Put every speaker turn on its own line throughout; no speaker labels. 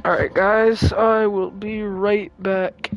Alright guys, I will be right back.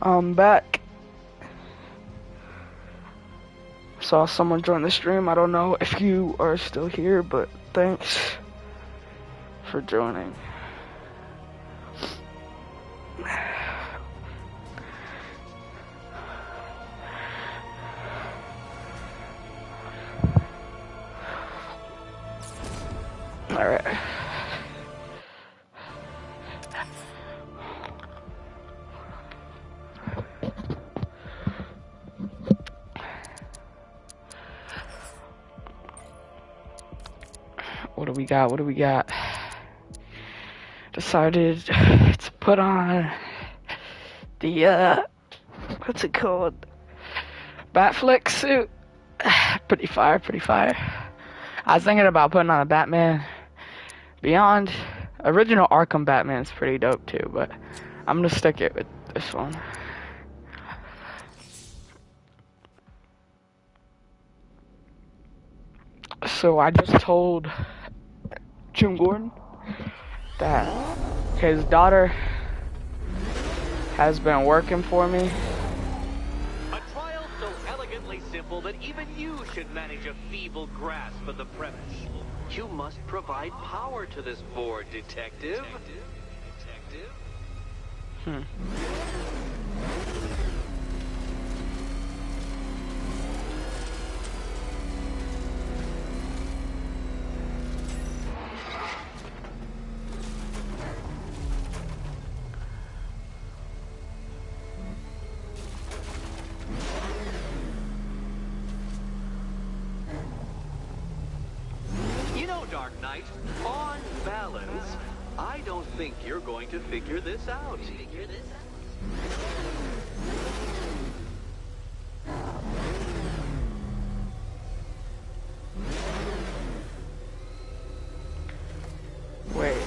I'm back. Saw someone join the stream. I don't know if you are still here, but thanks for joining. Alright. What do we got? Decided to put on the, what's it called? Batfleck suit. Pretty fire. I was thinking about putting on a Batman Beyond. Original Arkham Batman's pretty dope too, but I'm gonna stick it with this one. So I just told Jim Gordon that his daughter has been working for me.
A trial so elegantly simple that even you should manage a feeble grasp of the premise. You must provide power to this board, detective. Dark Knight, on balance, I don't think you're going to figure this out.
Wait.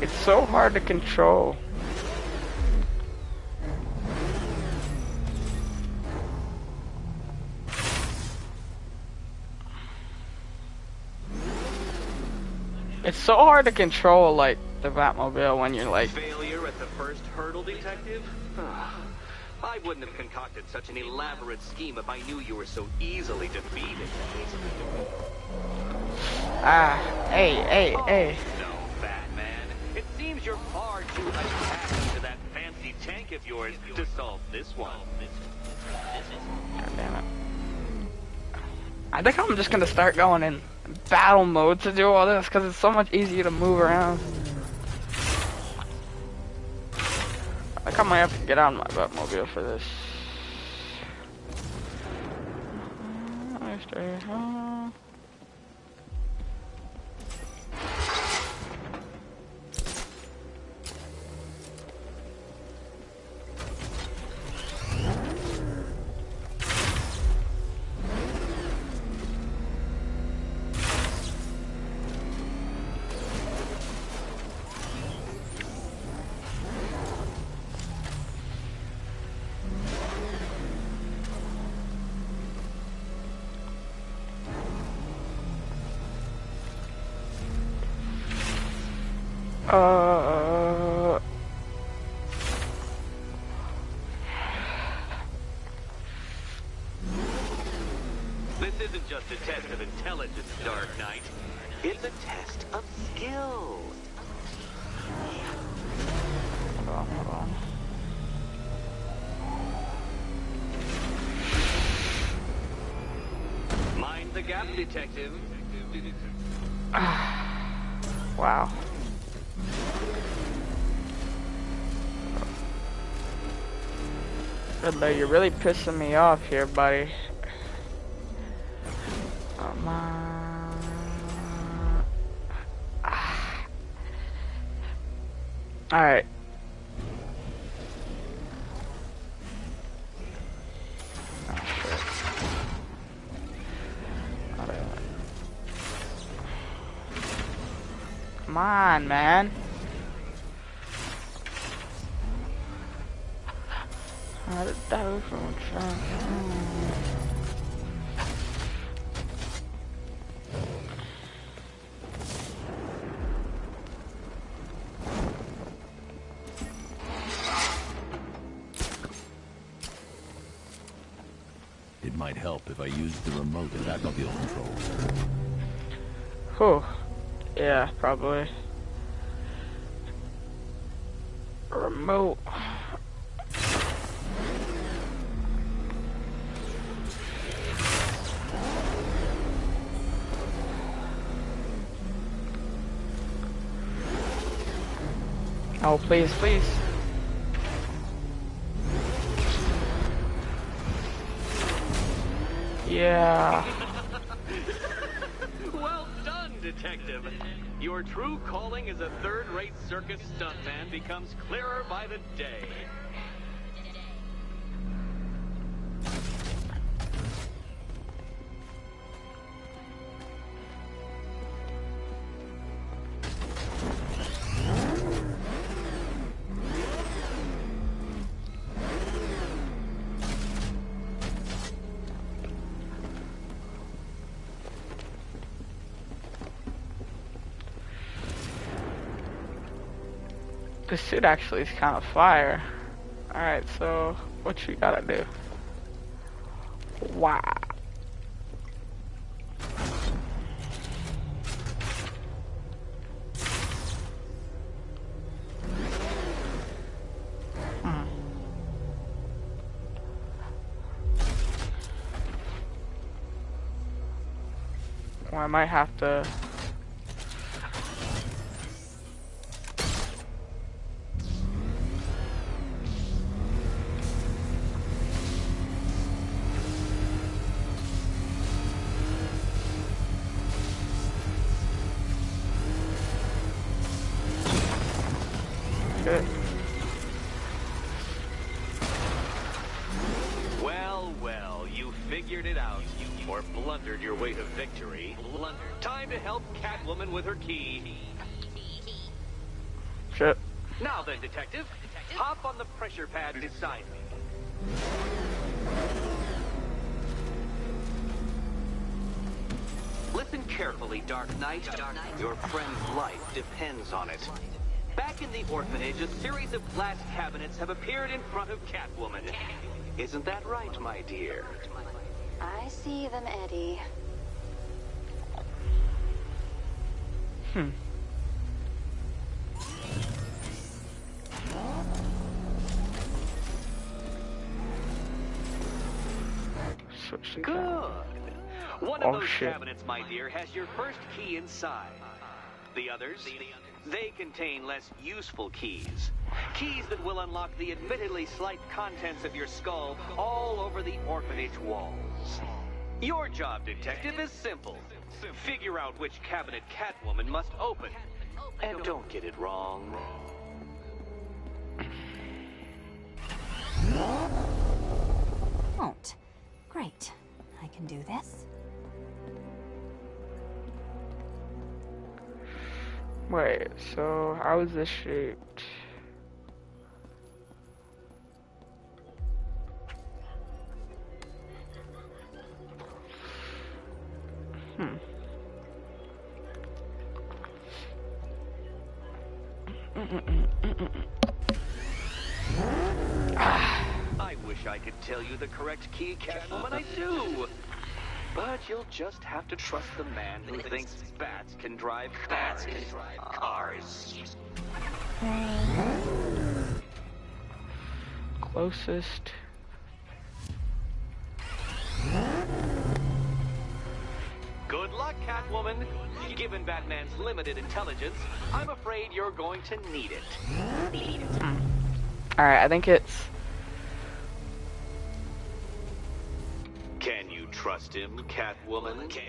It's so hard to control. It's so hard to control, like, the Batmobile when you're like...
Failure at the first hurdle, detective? I wouldn't have concocted such an elaborate scheme if I knew you were so easily defeated.
Hey.
No, Batman. It seems you're far too attached to that fancy tank of yours to solve this one.
God damn it. I think I'm just gonna start going in battle mode to do all this, because it's so much easier to move around. I think I might have to get out of my Batmobile for this. Uh.
This isn't just a test of intelligence, Dark Knight. It's a test of skill.
Hold on.
Mind the gap, detective.
Wow. Riddler, you're really pissing me off here, buddy. Come on. Alright. Oh, shit. Come on, man. How did that go from
It might help if I used the remote as Batmobile controls.
Whew. Yeah, probably. Remote. Oh, please, please. Yeah.
Well done, detective. Your true calling as a third-rate circus stuntman becomes clearer by the day.
This suit actually is kind of fire. Alright, so what you gotta do? Wow. Well, I might have to. Good.
Well, well, you figured it out. Or blundered your way to victory. Time to help Catwoman with her key.
Shit.
Now then, detective, hop on the pressure pad beside me. Listen carefully, Dark Knight. Your friend's life depends on it. Back in the orphanage, a series of glass cabinets have appeared in front of Catwoman. Isn't that right, my dear?
I see them, Eddie.
Switch the
Good.
camera.
One of
Oh,
those
shit.
cabinets, my dear, has your first key inside. The others, they contain less useful keys. Keys that will unlock the admittedly slight contents of your skull all over the orphanage walls. Your job, detective, is simple. Figure out which cabinet Catwoman must open. And don't get it wrong.
Won't. Great. I can do this.
Wait, so how is this shaped?
I wish I could tell you the correct key, Catwoman, I do. But you'll just have to trust the man who thinks bats can drive cars.
Closest.
Good luck, Catwoman. Given Batman's limited intelligence, I'm afraid you're going to need it.
Alright, I think it's...
Can you trust him, Catwoman? Can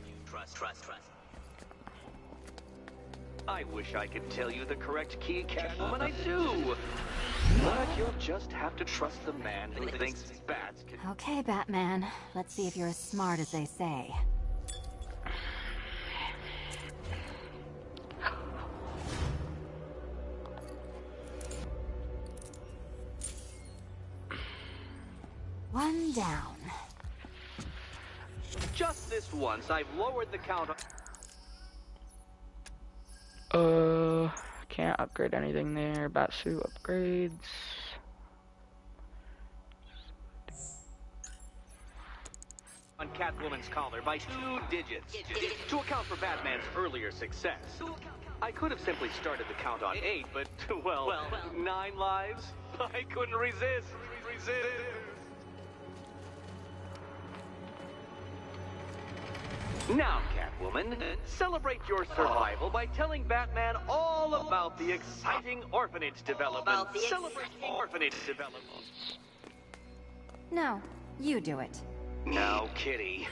you trust? I wish I could tell you the correct key, Catwoman, I do. But you'll just have to trust the man who thinks bats can...
Okay, Batman. Let's see if you're as smart as they say. One down.
Just this once, I've lowered the count.
Can't upgrade anything there. Batsuit upgrades.
On Catwoman's collar by 2 digits to account for Batman's earlier success. I could have simply started the count on 8, but, well 9 lives? I couldn't resist. Now, Catwoman, celebrate your survival by telling Batman all about the exciting orphanage development. Celebrate orphanage development.
No, you do it.
Now, Kitty.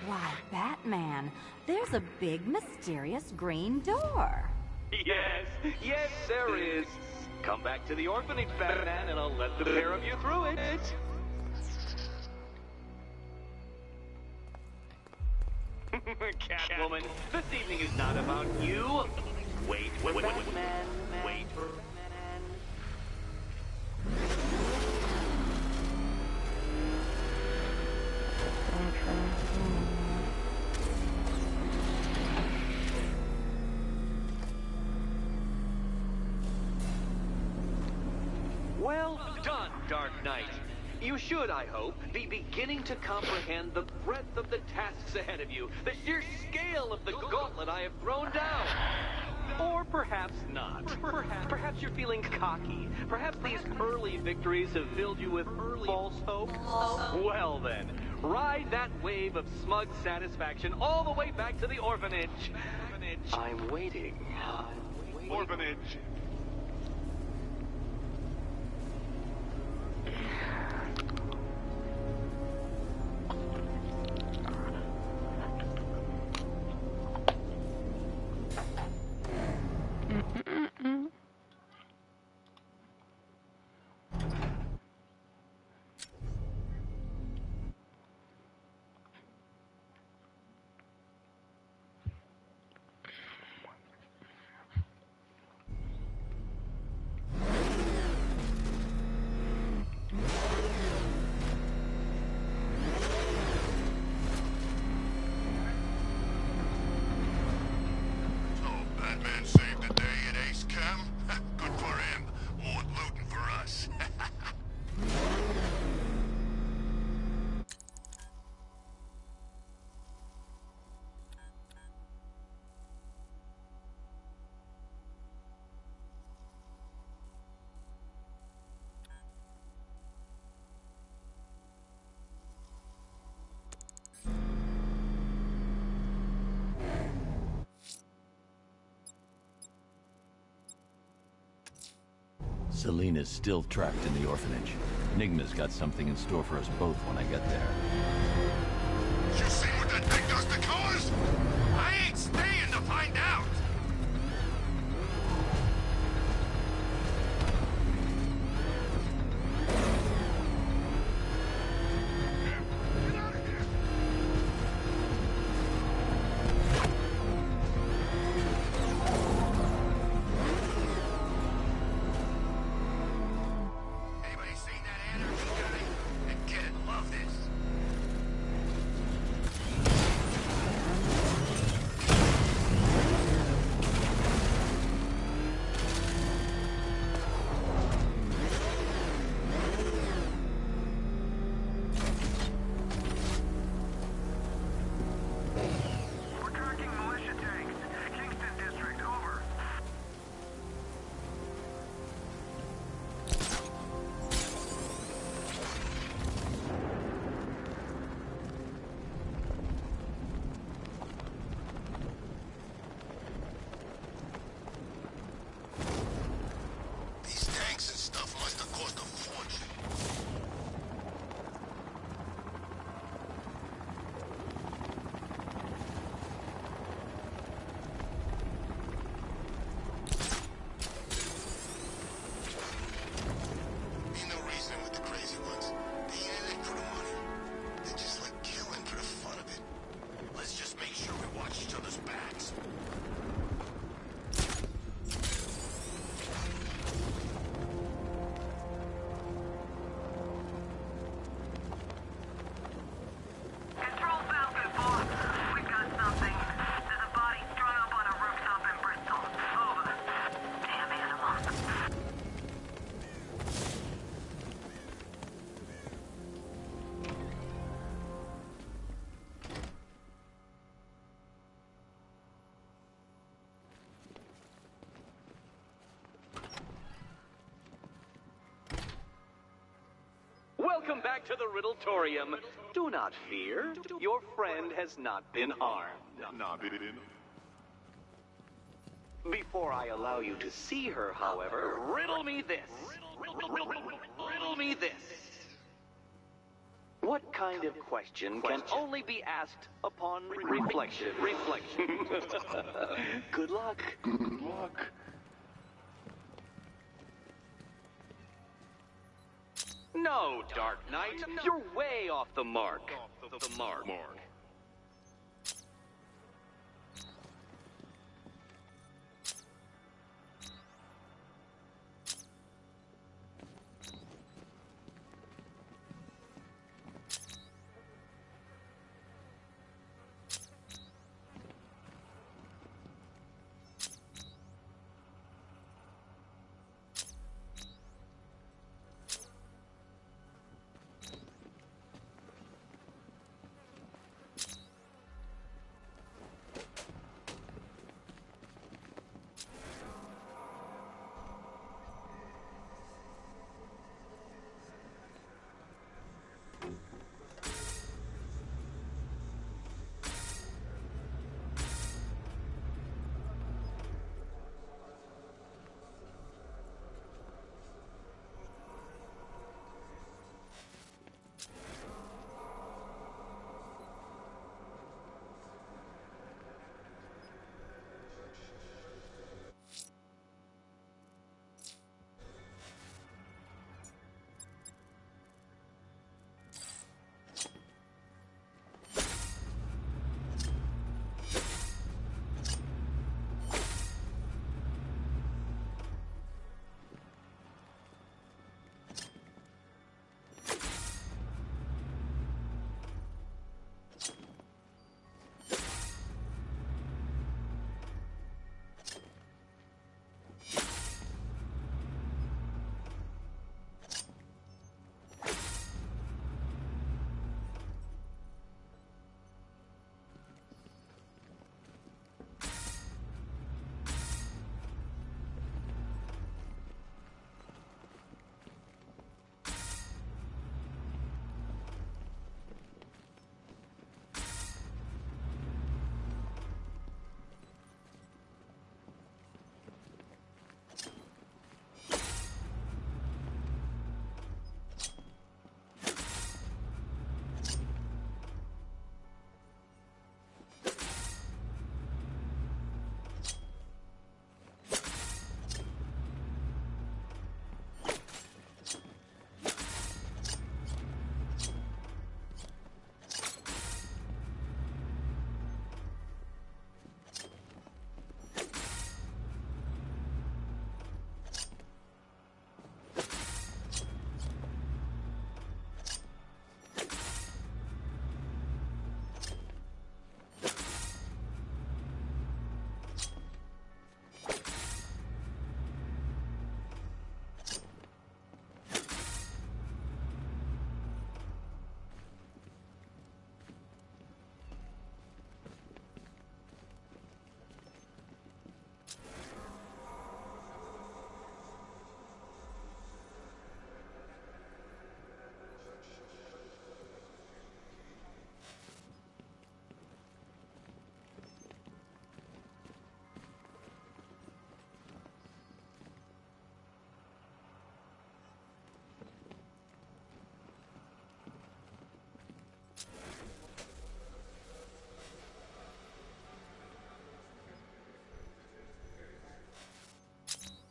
Why, Batman, there's a big mysterious green door.
Yes, there is. Come back to the orphanage, Batman, and I'll let the pair of you through it. Catwoman, this evening is not about you. Wait, Batman, wait for Batman. Well done, Dark Knight. You should, I hope, be beginning to comprehend the breadth of the tasks ahead of you, the sheer scale of the gauntlet I have thrown down. Or perhaps not. Perhaps you're feeling cocky. Perhaps these early victories have filled you with false hope. Well then, ride that wave of smug satisfaction all the way back to the orphanage. I'm waiting. Orphanage.
Selina's still trapped in the orphanage. Enigma's got something in store for us both when I get there.
You see what that thing does to cars? I ain't staying to find out! Get out of here! Anybody seen that energy guy? That kid love this.
Welcome back to the Riddletorium. Do not fear. Your friend has not been harmed. Before I allow you to see her, however, riddle me this. Riddle me this. What kind of question can only be asked upon reflection? Good luck.
Good luck.
No, Dark Knight. You're way off the mark. The mark.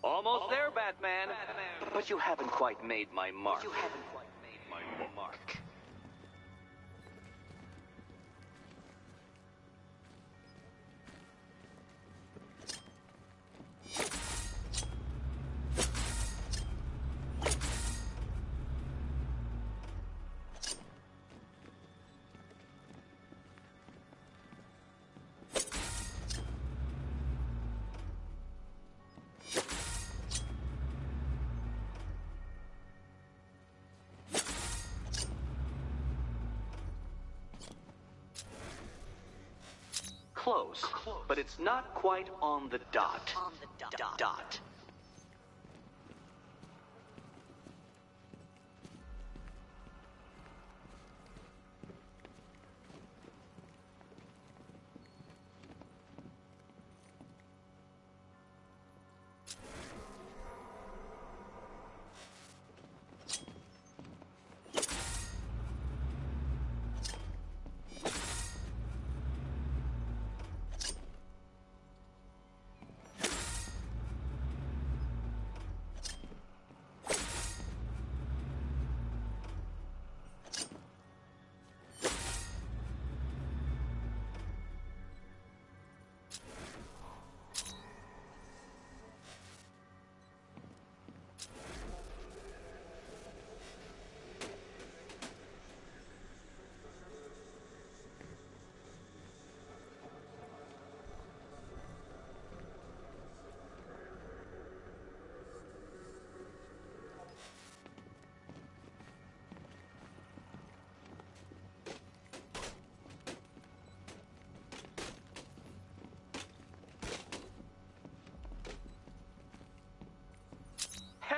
Almost there, Batman. But you haven't quite made my mark. Close, but it's not quite on the dot. Dot.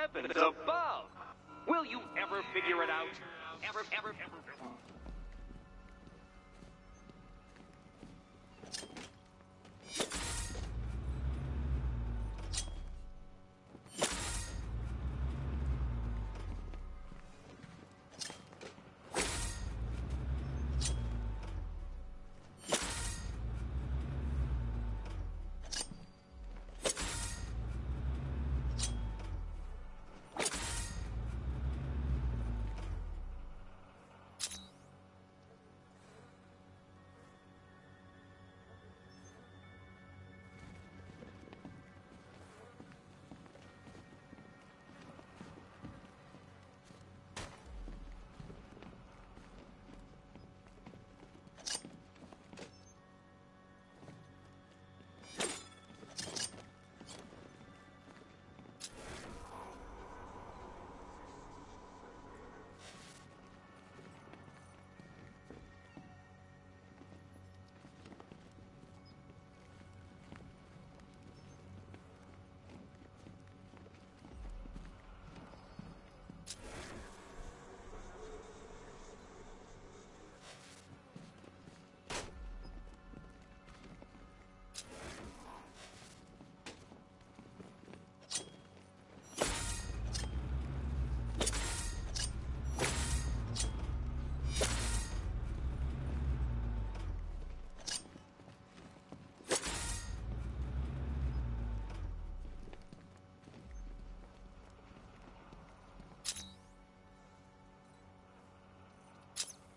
Heavens above! Will you ever figure it out? Ever?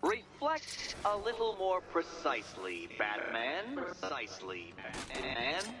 Reflect a little more precisely, Batman. Precisely, Batman.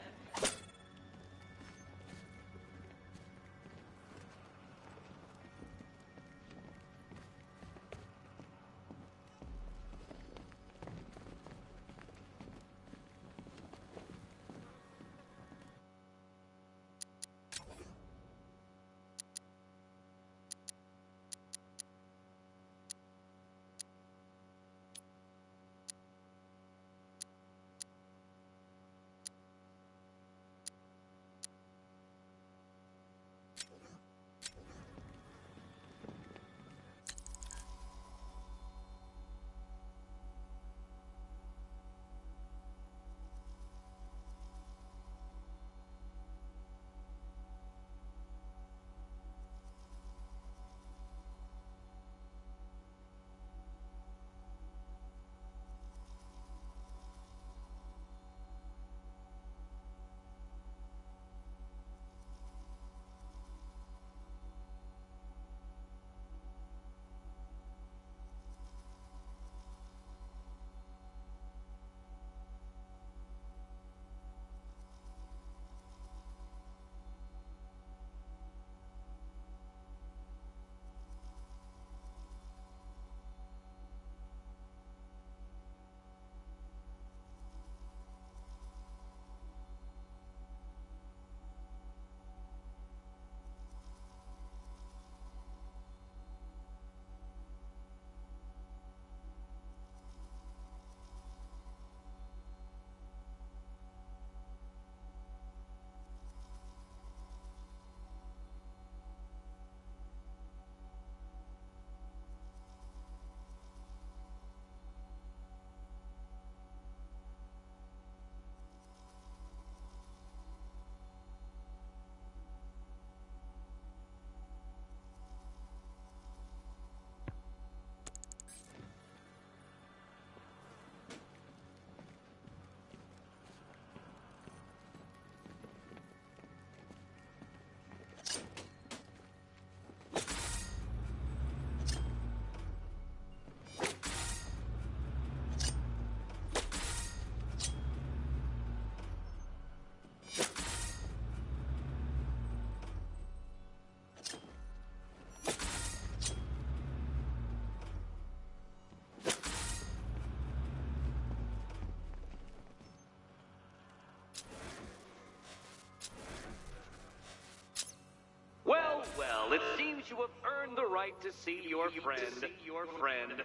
knows you have earned the right to see your friend.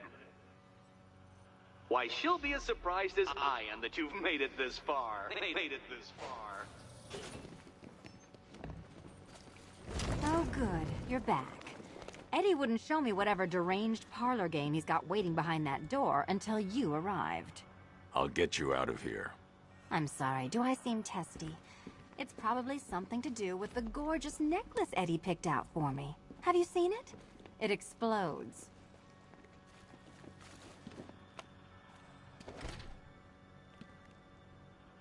Why, she'll be as surprised as I am that you've made it this far.
Oh, good. You're back. Eddie wouldn't show me whatever deranged parlor game he's got waiting behind that door until you arrived.
I'll get you out of here.
I'm sorry, do I seem testy? It's probably something to do with the gorgeous necklace Eddie picked out for me. Have you seen it? It explodes.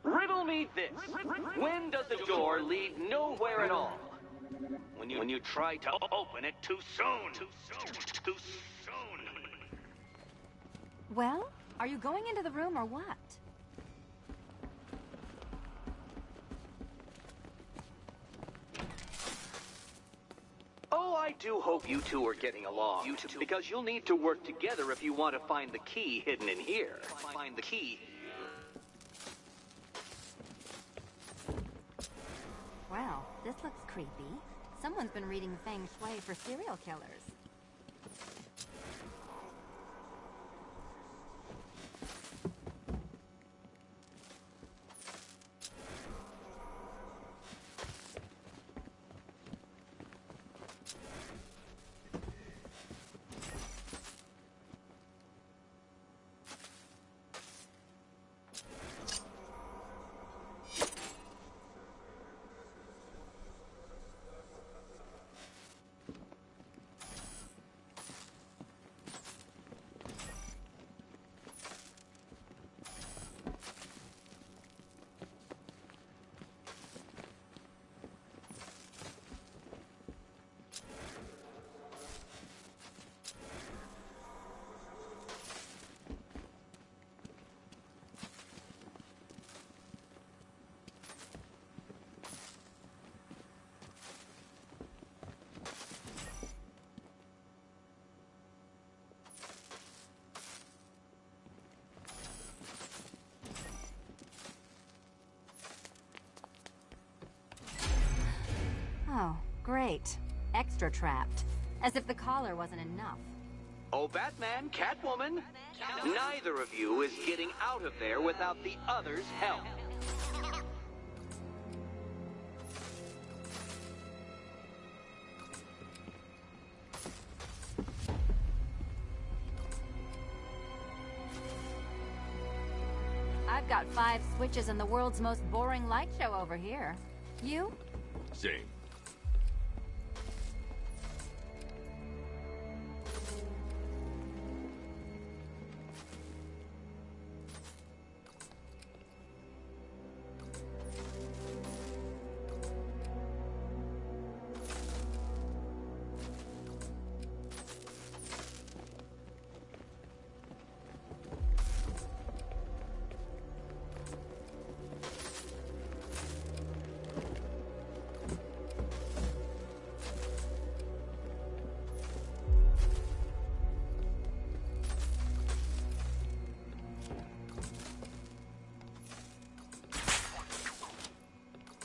Riddle me this. When does the door lead nowhere at all? When you try to open it too soon.
Well, are you going into the room or what?
Oh, I do hope you two are getting along. Because you'll need to work together if you want to find the key hidden in here. Find the key.
Well, this looks creepy. Someone's been reading Feng Shui for serial killers. Oh, great. Extra trapped. As if the collar wasn't enough.
Oh, Batman, Catwoman, neither of you is getting out of there without the other's help.
I've got 5 switches and the world's most boring light show over here. You?
Same.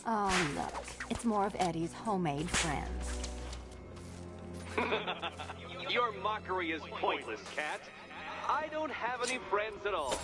Oh, look. It's more of Eddie's homemade friends.
Your mockery is pointless, Cat. I don't have any friends at all.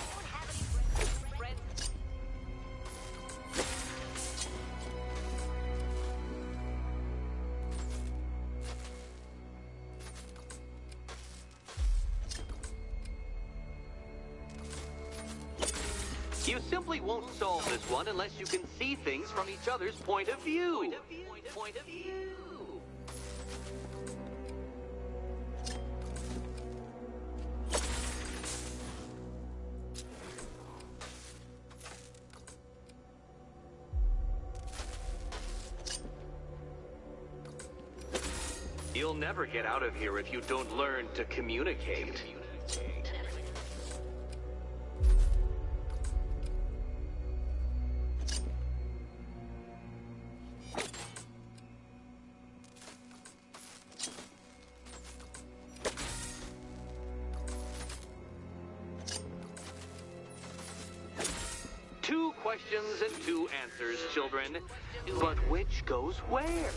You simply won't solve this one unless you can see things from each other's point of view. You'll never get out of here if you don't learn to communicate. Two questions and two answers, children. But which goes where?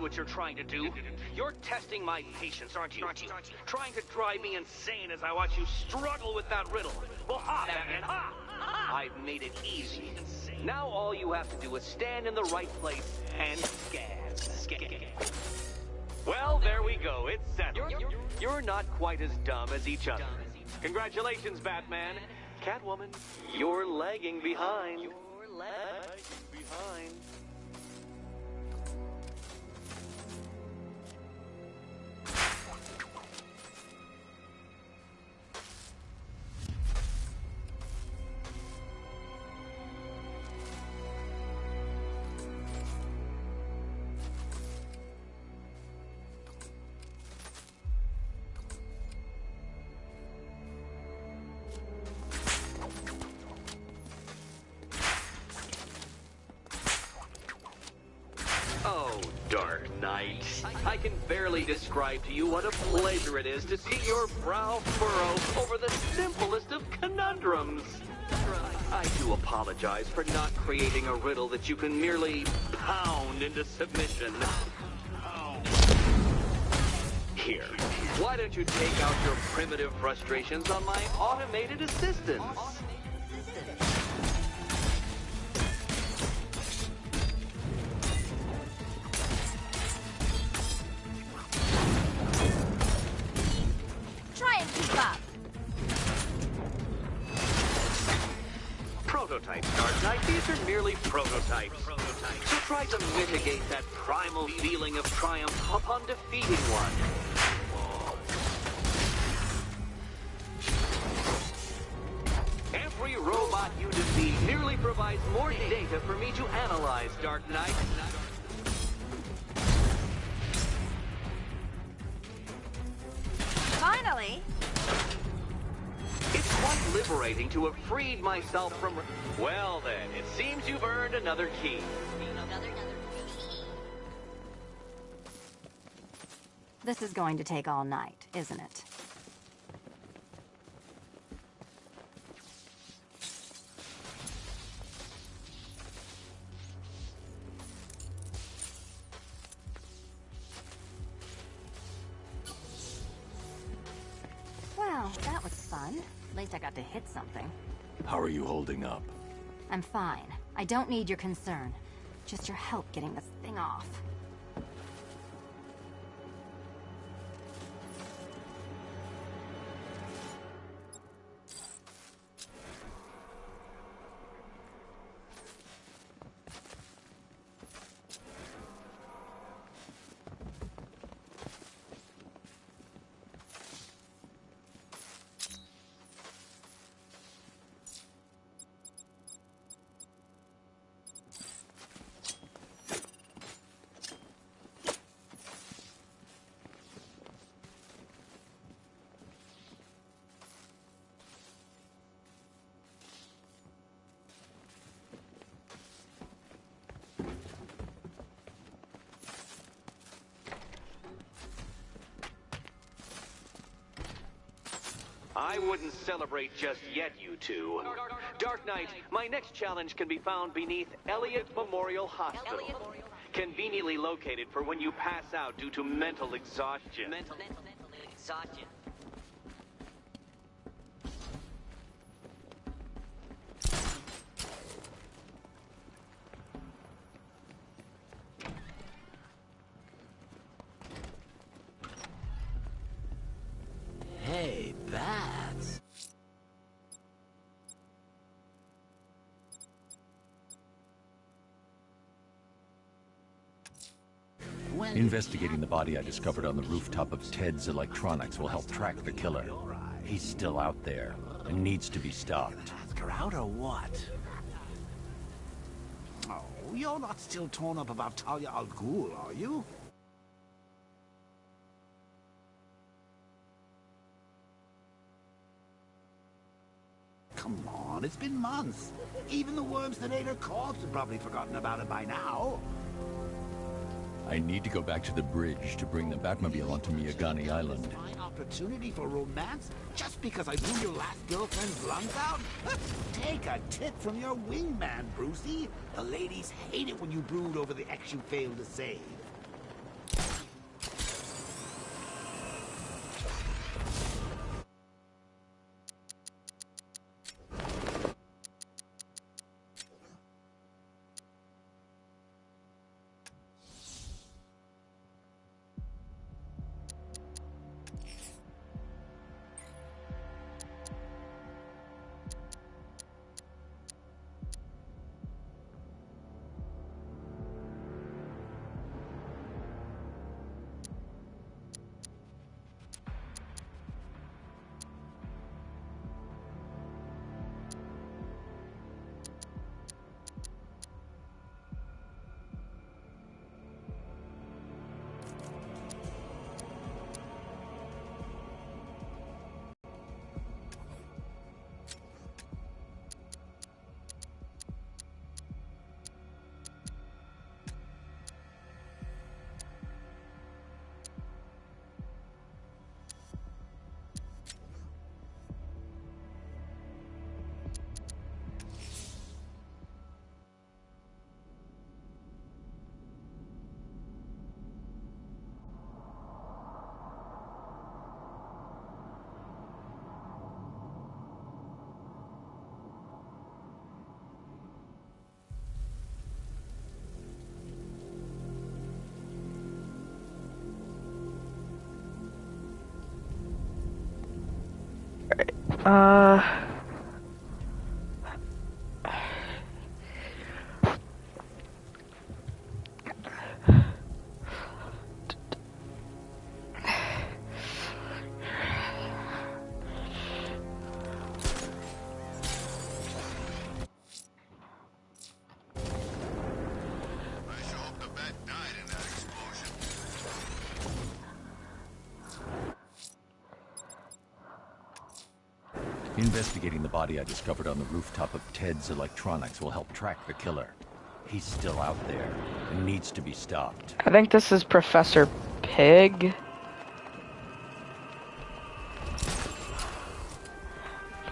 what you're trying to do. You're testing my patience, aren't you? Trying to drive me insane as I watch you struggle with that riddle. Well, ha, Batman, ha! I've made it easy. Now all you have to do is stand in the right place and scan. Well, there we go. It's settled. You're not quite as dumb as each other. Congratulations, Batman. Catwoman, you're lagging behind. Oh, Dark Knight. I can barely describe to you what a pleasure it is to see your brow furrow over the simplest of conundrums. I do apologize for not creating a riddle that you can merely pound into submission. Here, why don't you take out your primitive frustrations on my automated assistants?
Try and keep up.
Prototypes, Dark Knight. These are merely prototypes. So try to mitigate that primal feeling of triumph upon defeating one. Every robot you defeat merely provides more data for me to analyze, Dark Knight.
Finally!
It's quite liberating to have freed myself from... Well then, it seems you've earned another key.
This is going to take all night, isn't it? Well, that was fun. At least I got to hit something.
How are you holding up?
I'm fine. I don't need your concern. Just your help getting this thing off.
I wouldn't celebrate just yet, you two. Dark Knight, my next challenge can be found beneath Elliott Memorial Hospital. Conveniently located for when you pass out due to mental exhaustion.
Mental exhaustion.
Hey, bats. Investigating the body I discovered on the rooftop of Ted's Electronics will help track the killer. He's still out there and needs to be stopped.
Ask her out or what? Oh, you're not still torn up about Talia al Ghul, are you? Come on, it's been months. Even the worms that ate her corpse have probably forgotten about it by now.
I need to go back to the bridge to bring the Batmobile onto Miyagani Island.
Fine opportunity for romance just because I blew your last girlfriend's lungs out? Take a tip from your wingman, Brucey. The ladies hate it when you brood over the ex you failed to save.
sure hope the bat died in that explosion.
Investigating the body I discovered on the rooftop of Ted's Electronics will help track the killer. He's still out there and needs to be stopped.
I think this is Professor Pig.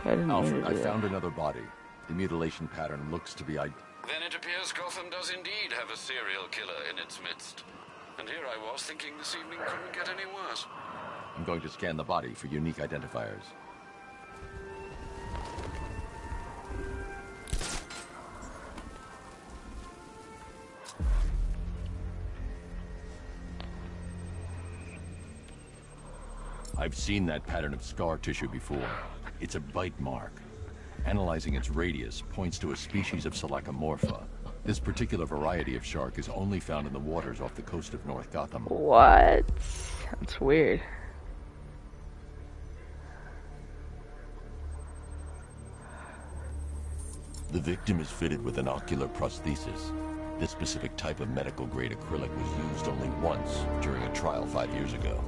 Alfred, I found another body. The mutilation pattern looks to be
Then it appears Gotham does indeed have a serial killer in its midst. And here I was thinking this evening couldn't get any worse.
I'm going to scan the body for unique identifiers. I've seen that pattern of scar tissue before. It's a bite mark. Analyzing its radius points to a species of Selachomorpha. This particular variety of shark is only found in the waters off the coast of North Gotham.
What? That's weird.
The victim is fitted with an ocular prosthesis. This specific type of medical-grade acrylic was used only once during a trial 5 years ago.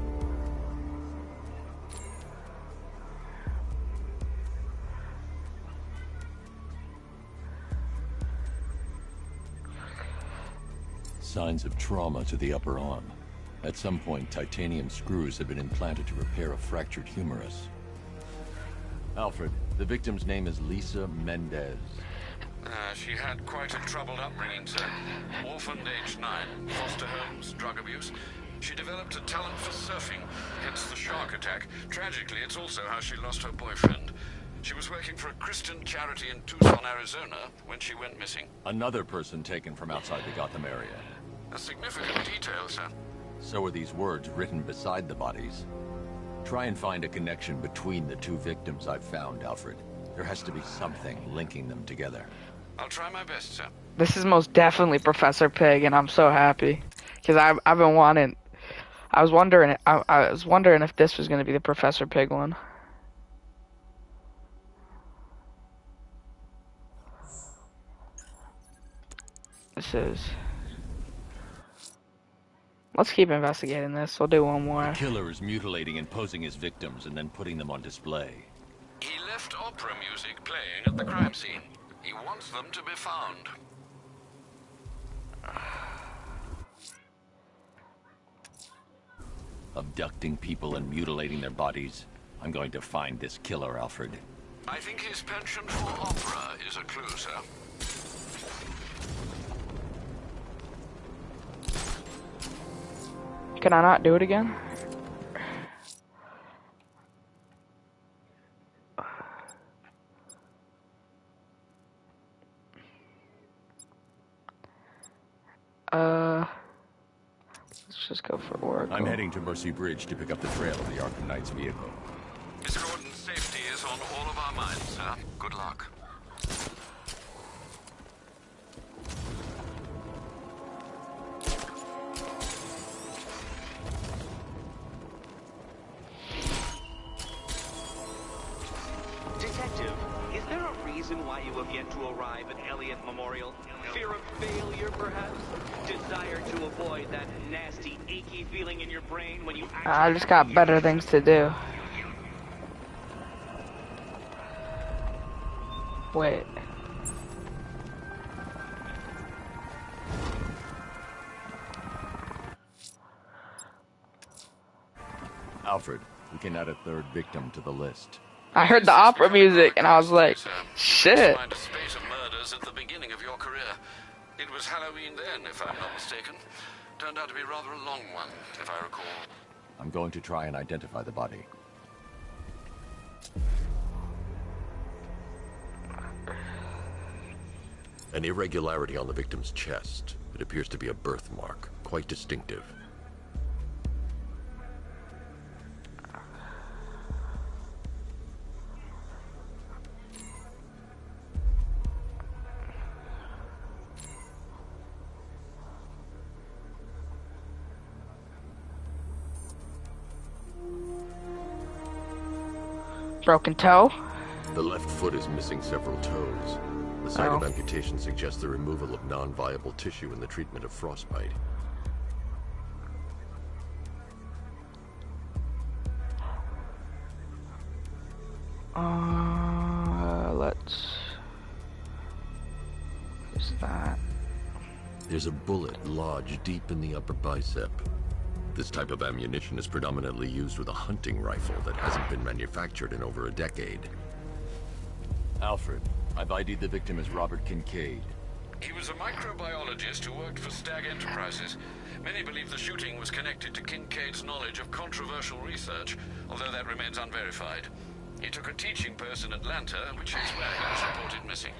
Signs of trauma to the upper arm. At some point, titanium screws have been implanted to repair a fractured humerus. Alfred, the victim's name is Lisa Mendez.
She had quite a troubled upbringing, sir. Orphaned aged 9, foster homes, drug abuse. She developed a talent for surfing, hence the shark attack. Tragically, it's also how she lost her boyfriend. She was working for a Christian charity in Tucson, Arizona, when she went missing.
Another person taken from outside the Gotham area.
A significant detail, sir.
So are these words written beside the bodies. Try and find a connection between the two victims I've found, Alfred. There has to be something linking them together.
I'll try my best, sir.
This is most definitely Professor Pig, and I'm so happy because I've been wanting. I was wondering if this was going to be the Professor Pig one. This is. Let's keep investigating this. We'll do one more.
The killer is mutilating and posing as victims and then putting them on display.
He left opera music playing at the crime scene. He wants them to be found.
Abducting people and mutilating their bodies. I'm going to find this killer, Alfred.
I think his penchant for opera is a clue, sir.
Can I not do it again? Let's just go for Oracle.
I'm heading to Mercy Bridge to pick up the trail of the Arkham Knight's vehicle.
Miss Gordon's safety is on all of our minds, sir. Good luck.
Detective, is there a reason why you have yet to arrive at Elliott Memorial? Fear of failure, perhaps? Desire to avoid that nasty, achy feeling in your brain when you actually...
I just got better things to do. Wait.
Alfred, we can add a third victim to the list.
I heard the opera music and I was like, shit.
Find a spate of murders at the beginning of your career. It was Halloween then, if I'm not mistaken. Turned out to be rather a long one, if I recall.
I'm going to try and identify the body. An irregularity on the victim's chest. It appears to be a birthmark, quite distinctive.
Broken toe?
The left foot is missing several toes. The site of amputation suggests the removal of non-viable tissue in the treatment of frostbite.
Let's... What's that?
There's a bullet lodged deep in the upper bicep. This type of ammunition is predominantly used with a hunting rifle that hasn't been manufactured in over a decade. Alfred, I've ID'd the victim as Robert Kincaid.
He was a microbiologist who worked for Stag Enterprises. Many believe the shooting was connected to Kincaid's knowledge of controversial research, although that remains unverified. He took a teaching post in Atlanta, which is where he was reported missing.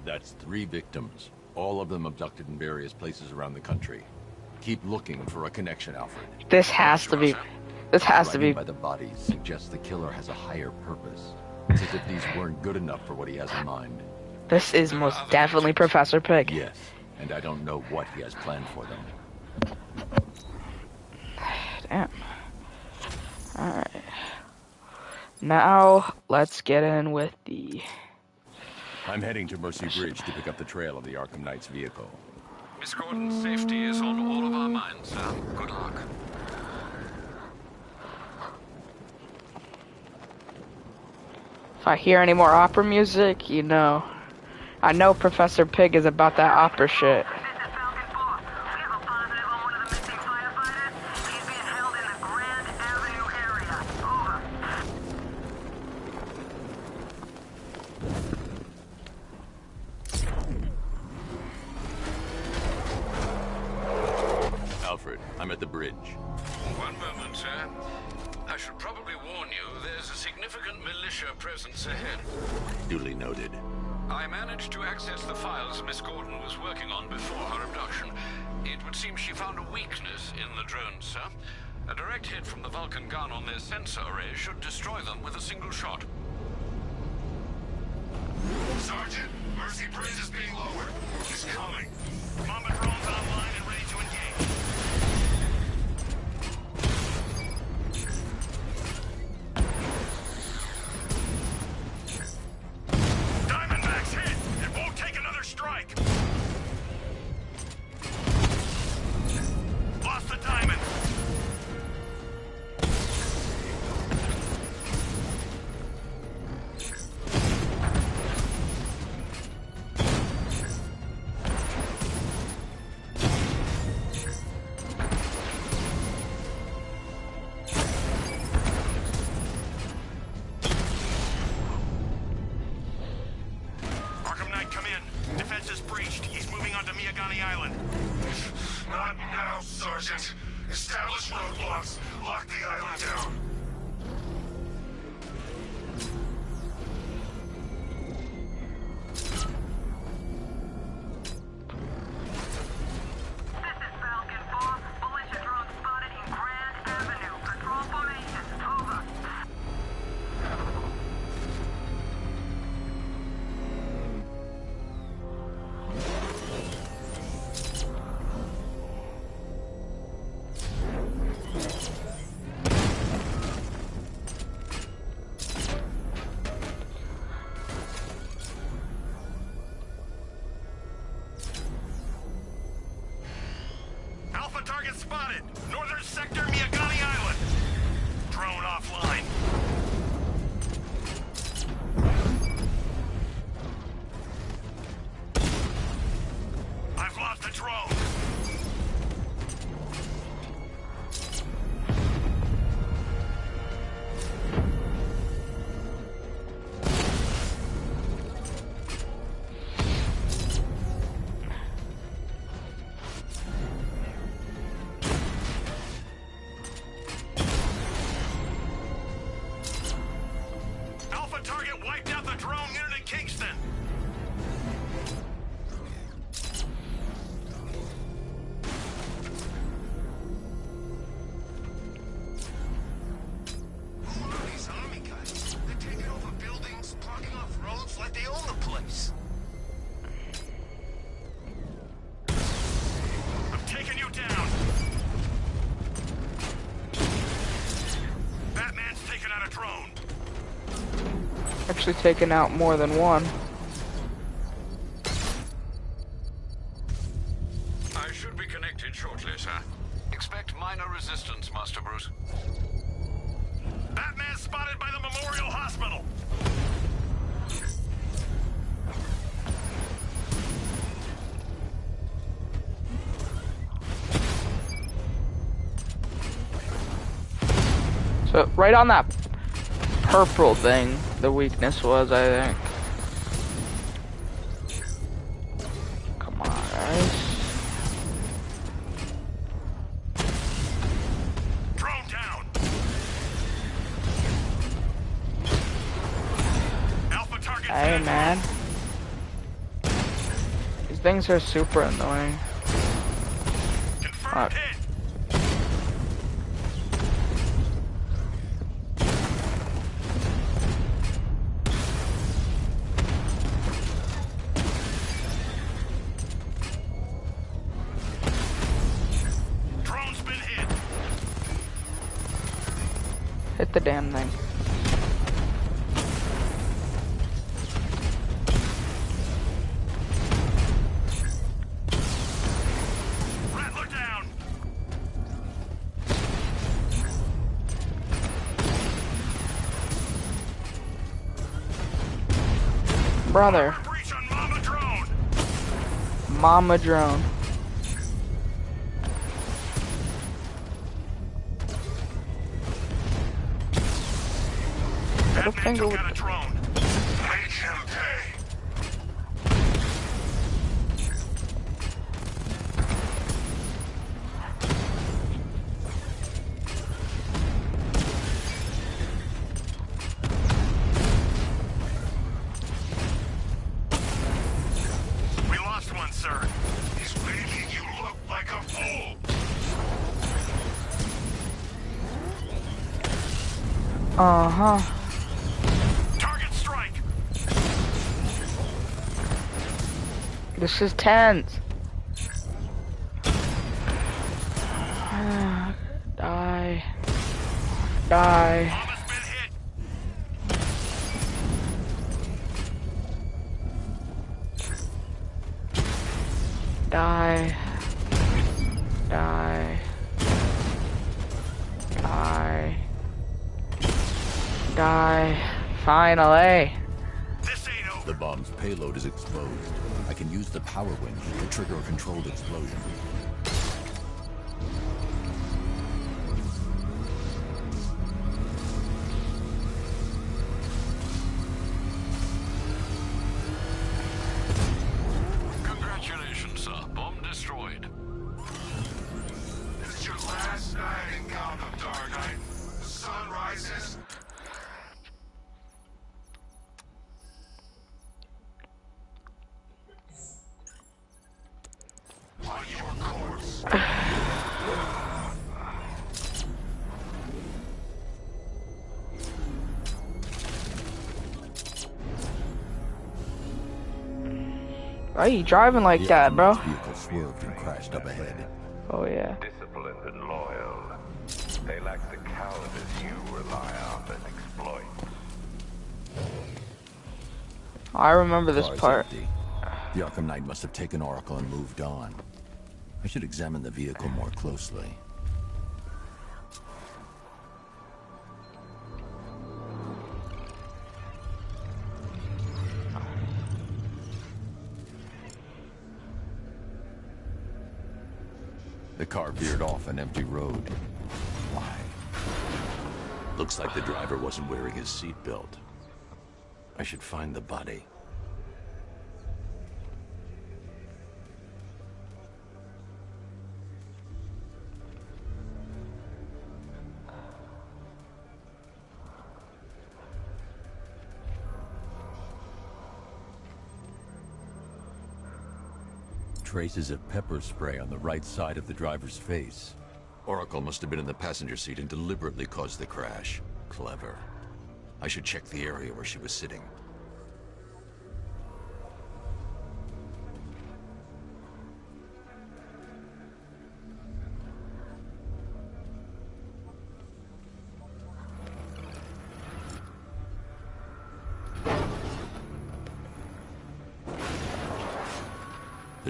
That's 3 victims, all of them abducted in various places around the country. Keep looking for a connection, Alfred.
This has to be... This has to be...
by the bodies suggests the killer has a higher purpose. It's as if these weren't good enough for what he has in mind.
This is most definitely Professor Pig.
Yes, and I don't know what he has planned for them.
Damn. Alright. Now, let's get in with the...
I'm heading to Mercy Bridge to pick up the trail of the Arkham Knight's vehicle.
Miss Gordon's safety is on all of our minds, sir. Good luck.
If I hear any more opera music, you know. I know Professor Pig is about that opera shit.
Alfred, I'm at the bridge.
One moment, sir. I should probably warn you, there's a significant militia presence ahead.
Duly noted.
I managed to access the files Miss Gordon was working on before her abduction. It would seem she found a weakness in the drones, sir. A direct hit from the Vulcan gun on their sensor array should destroy them with a single shot.
Sergeant, Mercy Bridge is being lowered. He's coming. Combat drones online and ready to engage. Diamondback's hit! It won't take another strike! Lost the diamond! Arkham Knight, come in. Defense is breached. He's moving onto Miyagani Island. Not now, Sergeant. Establish roadblocks. Lock the island down.
This is Falcon 4. Militia drone spotted in Grand Avenue. Control formation. Over.
Alpha target spotted. Northern sector, Miyagani Island. Drone offline. I've lost the drone. Alpha target wiped out the drone unit in Kingston.
Actually taking out more than one.
I should be connected shortly, sir. Expect minor resistance, Master Bruce.
Batman spotted by the Memorial Hospital.
So right on that purple thing, the weakness was, I think. Come on, guys.
Drone down. Alpha target.
Hey, man. These things are super annoying.
Confirmed hit. Drone's been hit.
Hit the damn thing.
Rattler down.
Brother.
Breach on Mama drone.
Mama drone. Little
Batman
finger
took
with
out a drone. Make him pay. We lost one, sir. He's making you look like a fool.
Uh-huh.
Target strike.
This is tense. Die. Die.
Mama's been hit.
Die. Die. Die. Die. Finally.
This ain't over.
The bomb's payload is exposed. I can use the power winch to trigger a controlled explosion.
Congratulations, sir. Bomb destroyed.
It's your last night in Gotham, Dark Knight. The sun rises. On your course.
Why are you driving like that, bro?
The vehicle swerved and crashed up ahead.
Oh, yeah.
Disciplined and loyal. They lack the cowardice you rely on and exploit.
I remember this
Car's
part.
empty. The Arkham Knight must have taken Oracle and moved on. I should examine the vehicle more closely. The car veered off an empty road. Why? Looks like the driver wasn't wearing his seatbelt. I should find the body. Traces of pepper spray on the right side of the driver's face. Oracle must have been in the passenger seat and deliberately caused the crash. Clever. I should check the area where she was sitting.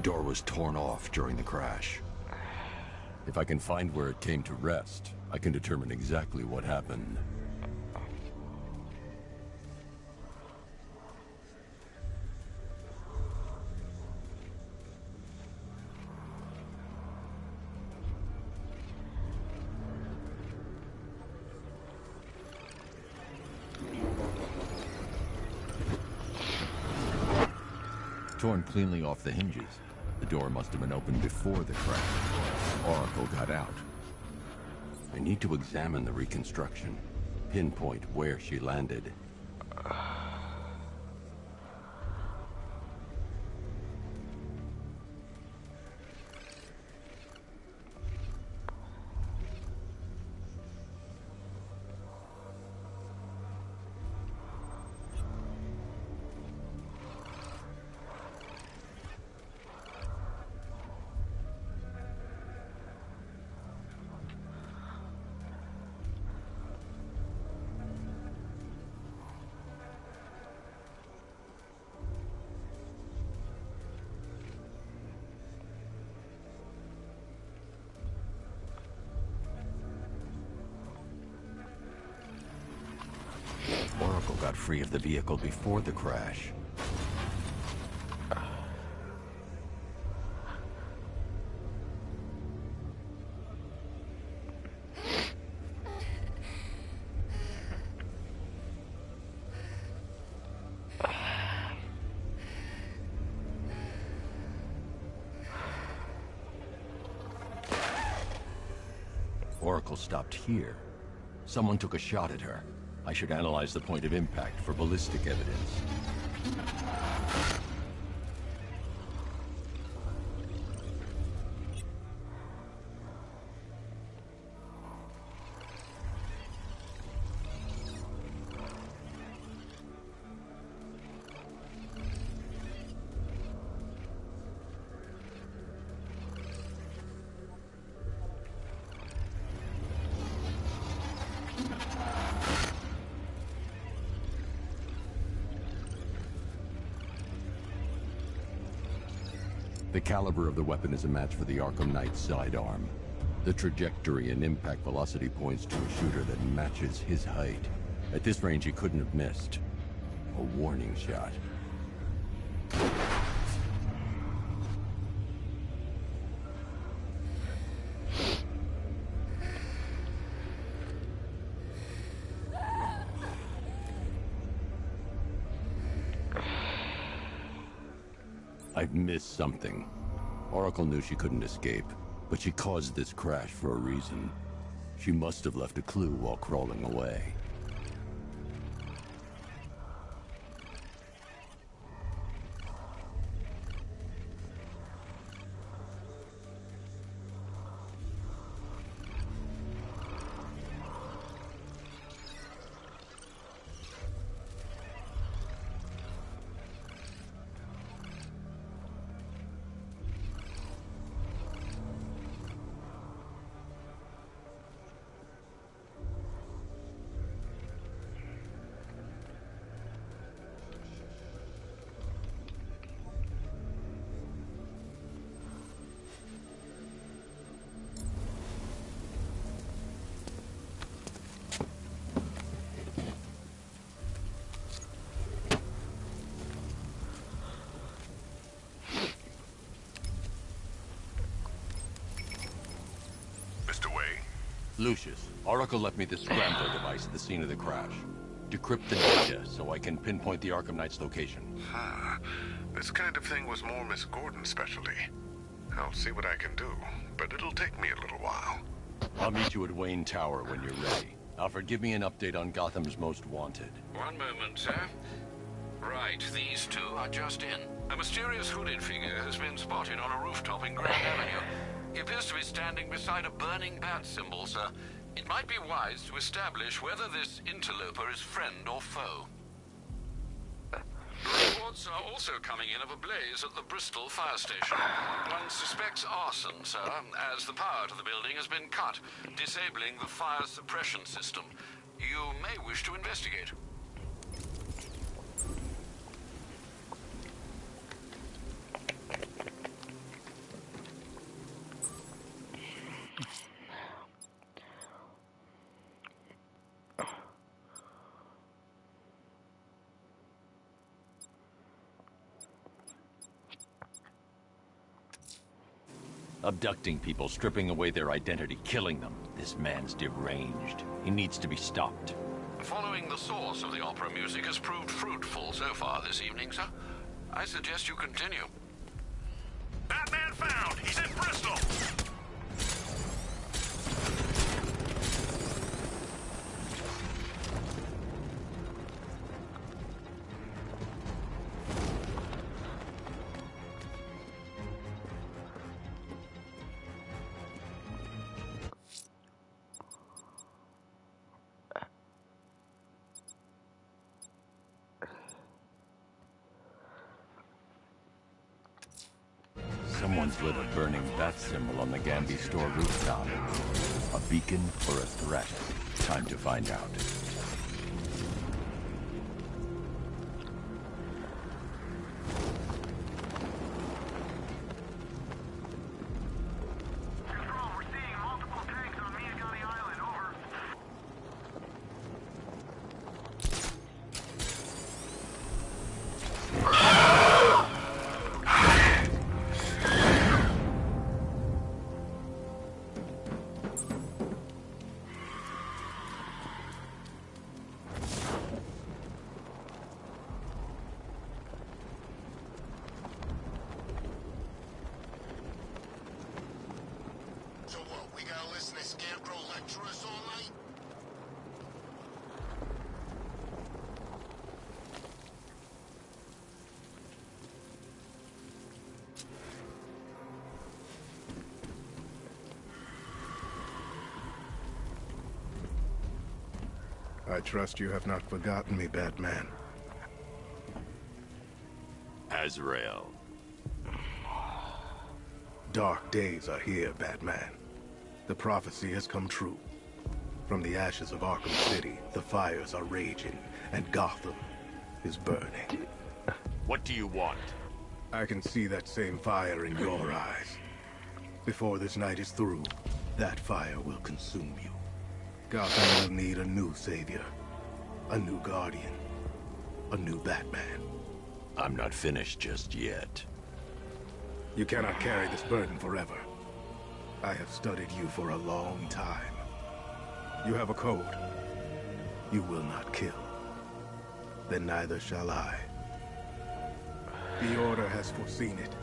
The door was torn off during the crash. If I can find where it came to rest, I can determine exactly what happened. Torn cleanly off the hinges. The door must have been opened before the crash. Oracle got out. I need to examine the reconstruction, pinpoint where she landed. Oracle got free of the vehicle before the crash. Oracle stopped here. Someone took a shot at her. I should analyze the point of impact for ballistic evidence. The caliber of the weapon is a match for the Arkham Knight's sidearm. The trajectory and impact velocity points to a shooter that matches his height. At this range, he couldn't have missed. A warning shot. I've missed something. Oracle knew she couldn't escape, but she caused this crash for a reason. She must have left a clue while crawling away. Lucius, Oracle left me the scrambler device at the scene of the crash. Decrypt the data so I can pinpoint the Arkham Knight's location.
This kind of thing was more Miss Gordon's specialty. I'll see what I can do, but it'll take me a little while.
I'll meet you at Wayne Tower when you're ready. Alfred, give me an update on Gotham's Most Wanted.
One moment, sir. Right, these two are just in. A mysterious hooded figure has been spotted on a rooftop in Grand Avenue. He appears to be standing beside a burning bat symbol, sir. It might be wise to establish whether this interloper is friend or foe. Reports are also coming in of a blaze at the Bristol fire station. One suspects arson, sir, as the power to the building has been cut, disabling the fire suppression system. You may wish to investigate.
Abducting people, stripping away their identity, killing them. This man's deranged. He needs to be stopped.
Following the source of the opera music has proved fruitful so far this evening, sir. I suggest you continue.
Batman found! He's in Bristol!
Someone's lit a burning bat symbol on the Gambi store rooftop. A beacon or a threat? Time to find out.
Control, we're seeing multiple tanks on Miyagami Island. Over.
So what, we gotta listen to Scarecrow lecture us all night?
I trust you have not forgotten me, Batman.
Azrael.
Dark days are here, Batman. The prophecy has come true. From the ashes of Arkham City, the fires are raging, and Gotham is burning.
What do you want?
I can see that same fire in your eyes. Before this night is through, that fire will consume you. Gotham will need a new savior, a new guardian, a new Batman.
I'm not finished just yet.
You cannot carry this burden forever. I have studied you for a long time. You have a code. You will not kill. Then neither shall I. The Order has foreseen it.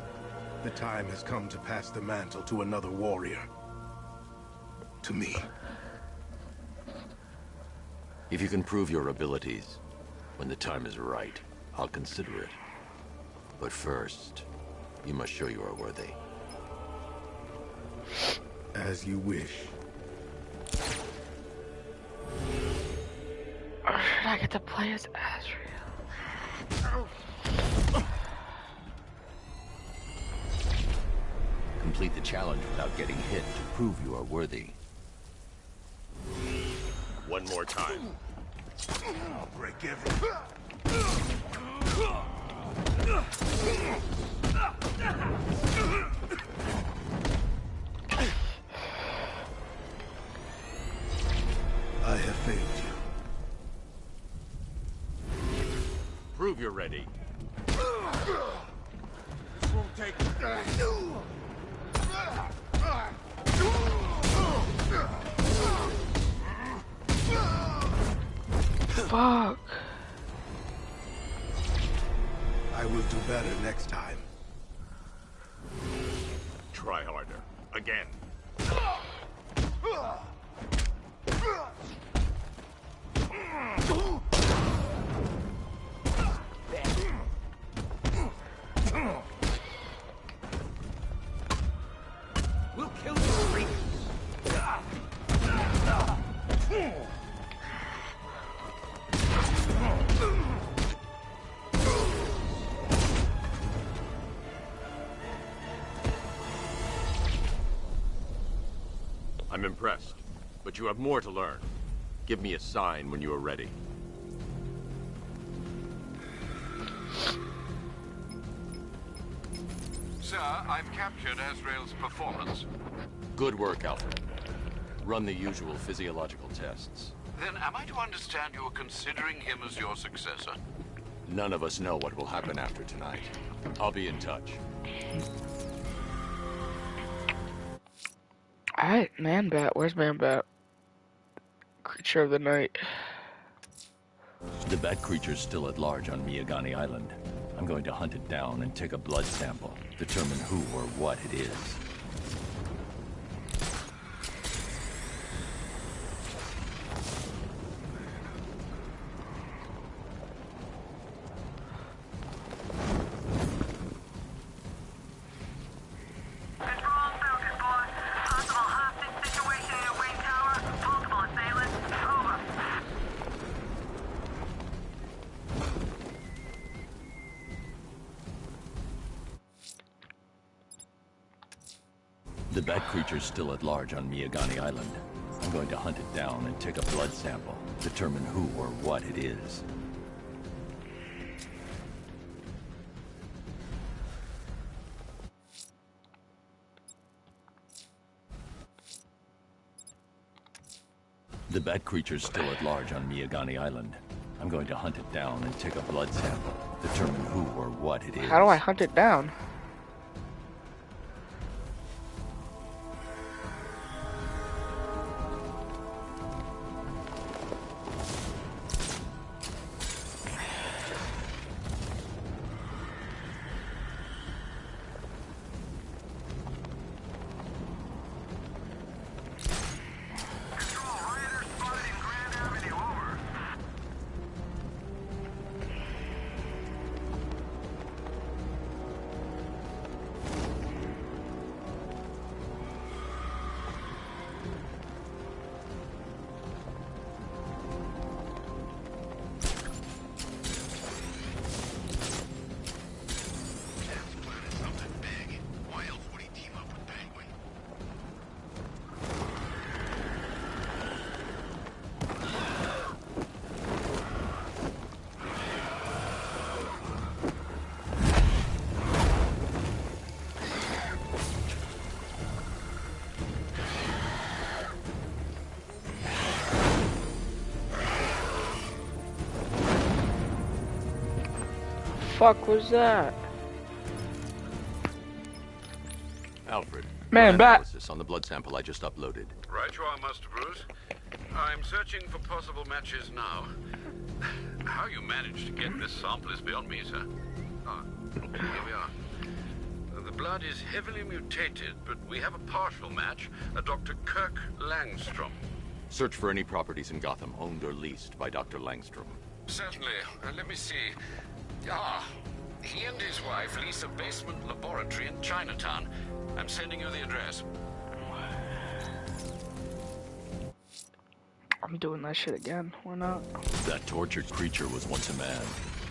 The time has come to pass the mantle to another warrior. To me.
If you can prove your abilities, when the time is right, I'll consider it. But first, you must show you are worthy.
As you wish.
Or should I get to play as Azrael?
Complete the challenge without getting hit to prove you are worthy.
One more time.
I'll break everything. I have failed you.
Prove you're ready.
This won't take...
Fuck.
I will do better next time.
Try harder. Again.
We'll kill you, freak.
I'm impressed, but you have more to learn. Give me a sign when you are ready.
Sir, I've captured Azrael's performance.
Good work, Alfred. Run the usual physiological tests.
Then am I to understand you're considering him as your successor?
None of us know what will happen after tonight. I'll be in touch.
Alright, Man-Bat. Where's Man-Bat? Creature of the night.
The bat creature's still at large on Miyagani Island. I'm going to hunt it down and take a blood sample, determine who or what it is. The bat creature's still at large on Miyagani Island. I'm going to hunt it down and take a blood sample, determine who or what it is. The bat creature's still at large on Miyagani Island. I'm going to hunt it down and take a blood sample, determine who or what it is.
How do I hunt it down? Fuck was that?
Alfred,
Man-Bat.
analysis on the blood sample I just uploaded.
Right you are, Master Bruce. I'm searching for possible matches now. How you managed to get this sample is beyond me, sir. Ah, here we are. The blood is heavily mutated, but we have a partial match, a Dr. Kirk Langstrom.
Search for any properties in Gotham owned or leased by Dr. Langstrom.
Certainly. Let me see. Ah, he and his wife lease a basement laboratory in Chinatown. I'm sending you the address.
I'm doing that shit again. Why not?
That tortured creature was once a man,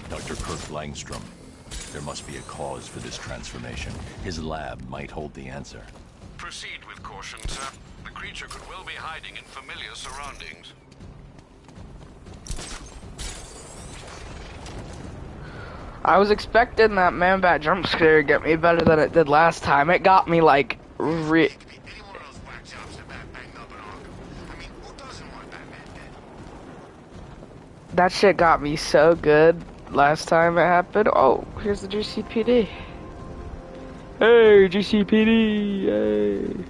Dr. Kirk Langstrom. There must be a cause for this transformation. His lab might hold the answer.
Proceed with caution, sir. The creature could well be hiding in familiar surroundings.
I was expecting that Man-Bat jump scare to get me better than it did last time. It got me like that shit got me so good last time it happened. Oh, here's the GCPD. Hey, GCPD, hey.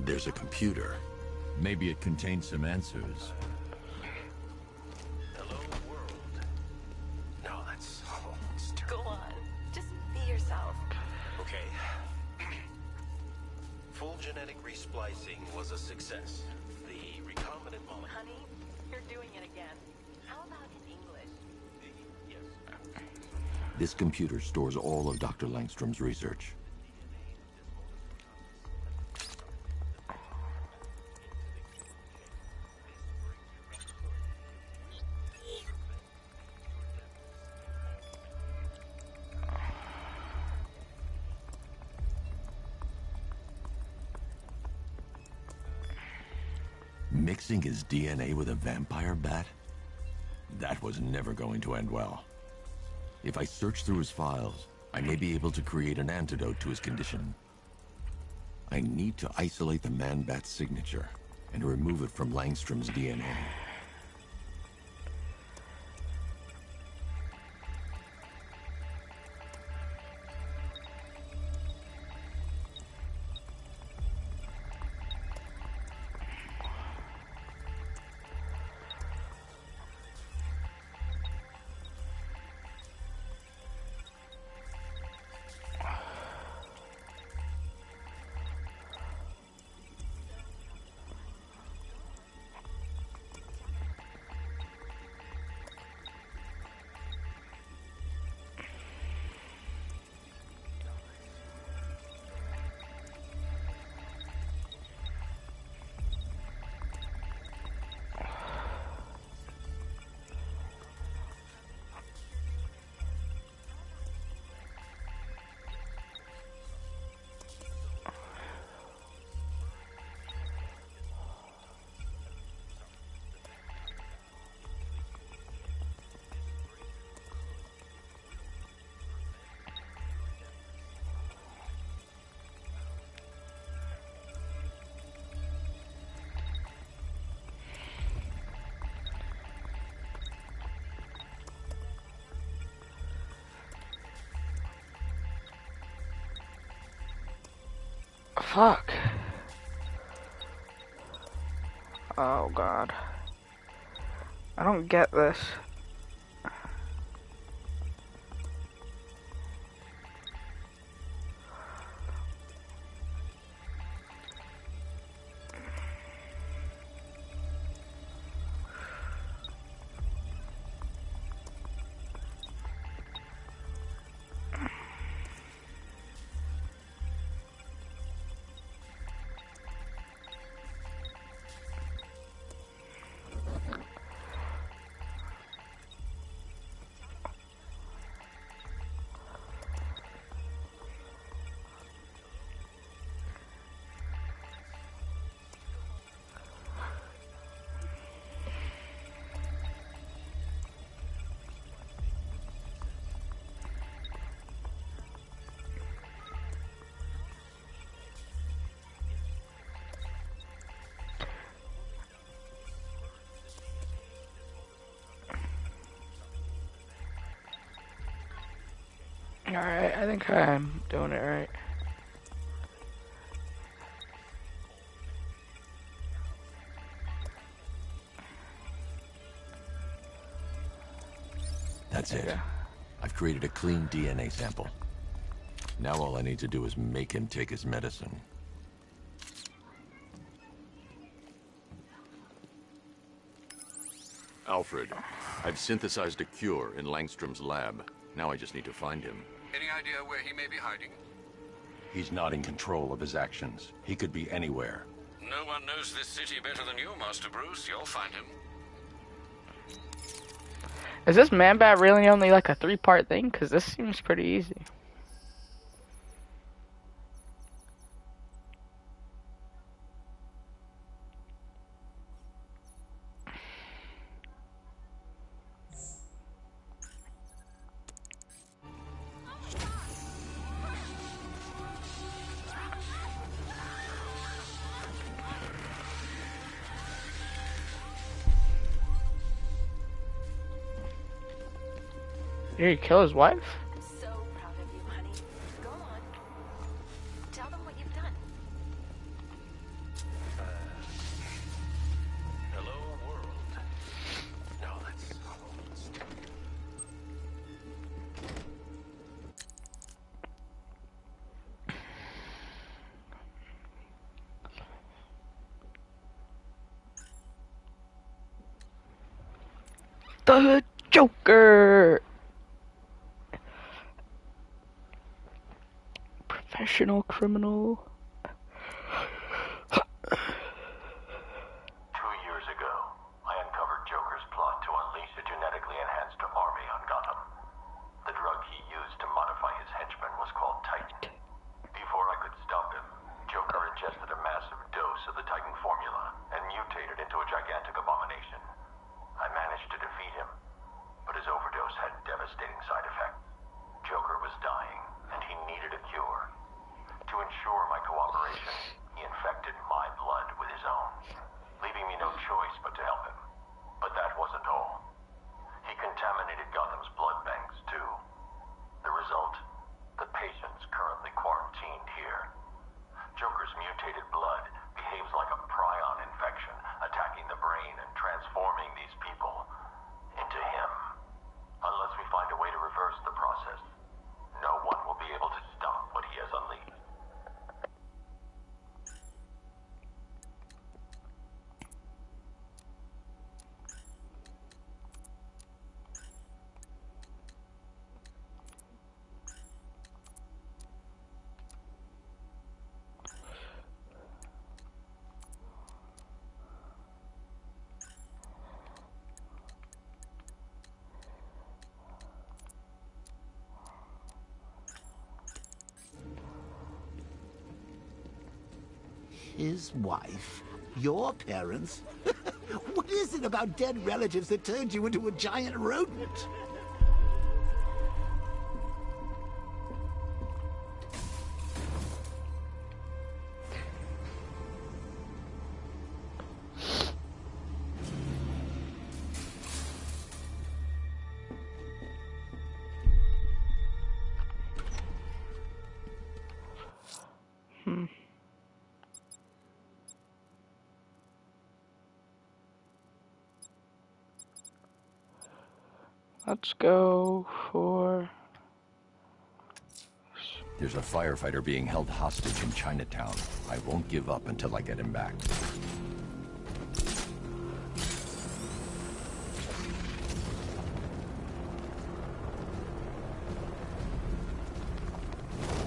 There's a computer. Maybe it contains some answers.
Hello, world. No, that's
Go on. Just be yourself.
okay. Full genetic resplicing was a success. The recombinant molecule.
Honey, you're doing it again. How about in English?
Yes.
This computer stores all of Dr. Langstrom's research. Mixing his DNA with a vampire bat? That was never going to end well. If I search through his files, I may be able to create an antidote to his condition. I need to isolate the man-bat's signature and remove it from Langstrom's DNA.
Fuck. Oh god. I don't get this. Alright, I think I'm doing it right.
That's it. I've created a clean DNA sample. Now all I need to do is make him take his medicine. Alfred, I've synthesized a cure in Langstrom's lab. Now I just need to find him.
Any idea where he may be hiding?
He's not in control of his actions. He could be anywhere.
No one knows this city better than you, Master Bruce. You'll find him.
Is this Man-Bat really only like a 3-part thing? Because this seems pretty easy. Did he kill his wife?
I'm so proud of you, honey. Go on. Tell them what you've done.
The Joker. Professional criminal.
2 years ago, I uncovered Joker's plot to unleash a genetically enhanced army on Gotham. The drug he used to modify his henchmen was called Titan. Before I could stop him, Joker ingested a massive dose of the Titan formula and mutated into a gigantic abomination. I managed to defeat him, but his overdose had devastating side effects. Joker was dying, and he needed a cure. To ensure my cooperation, he infected my blood with his own, leaving me no choice but to help him. But that wasn't all. He contaminated Gotham's blood banks, too. The result? The patients currently quarantined here. Joker's mutated blood behaves like a prion infection, attacking the brain and transforming these people into him. Unless we find a way to reverse the process, no one will be able to stop what he has unleashed.
His wife? Your parents? What is it about dead relatives that turned you into a giant rodent?
Let's go for...
There's a firefighter being held hostage in Chinatown. I won't give up until I get him back.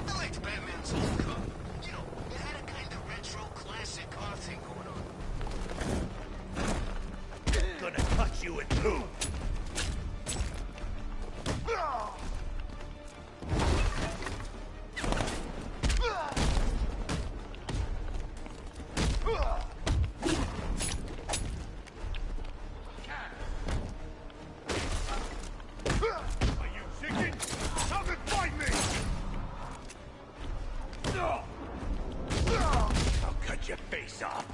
I liked Batman's old car. You know, it had a kind of retro classic car thing going on.
Gonna cut you in two. Your face off.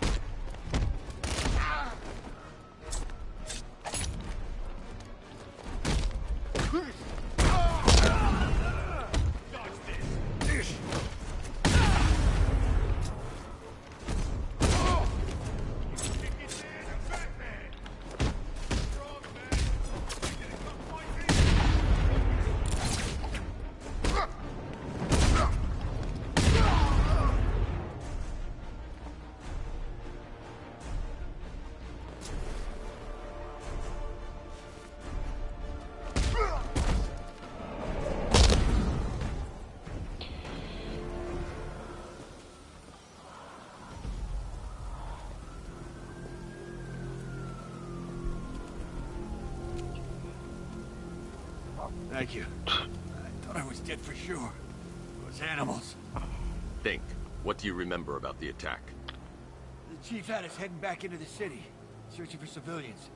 Thank you. I thought I was dead for sure. Those animals.
Think. What do you remember about the attack?
The chief had us heading back into the city, searching for civilians.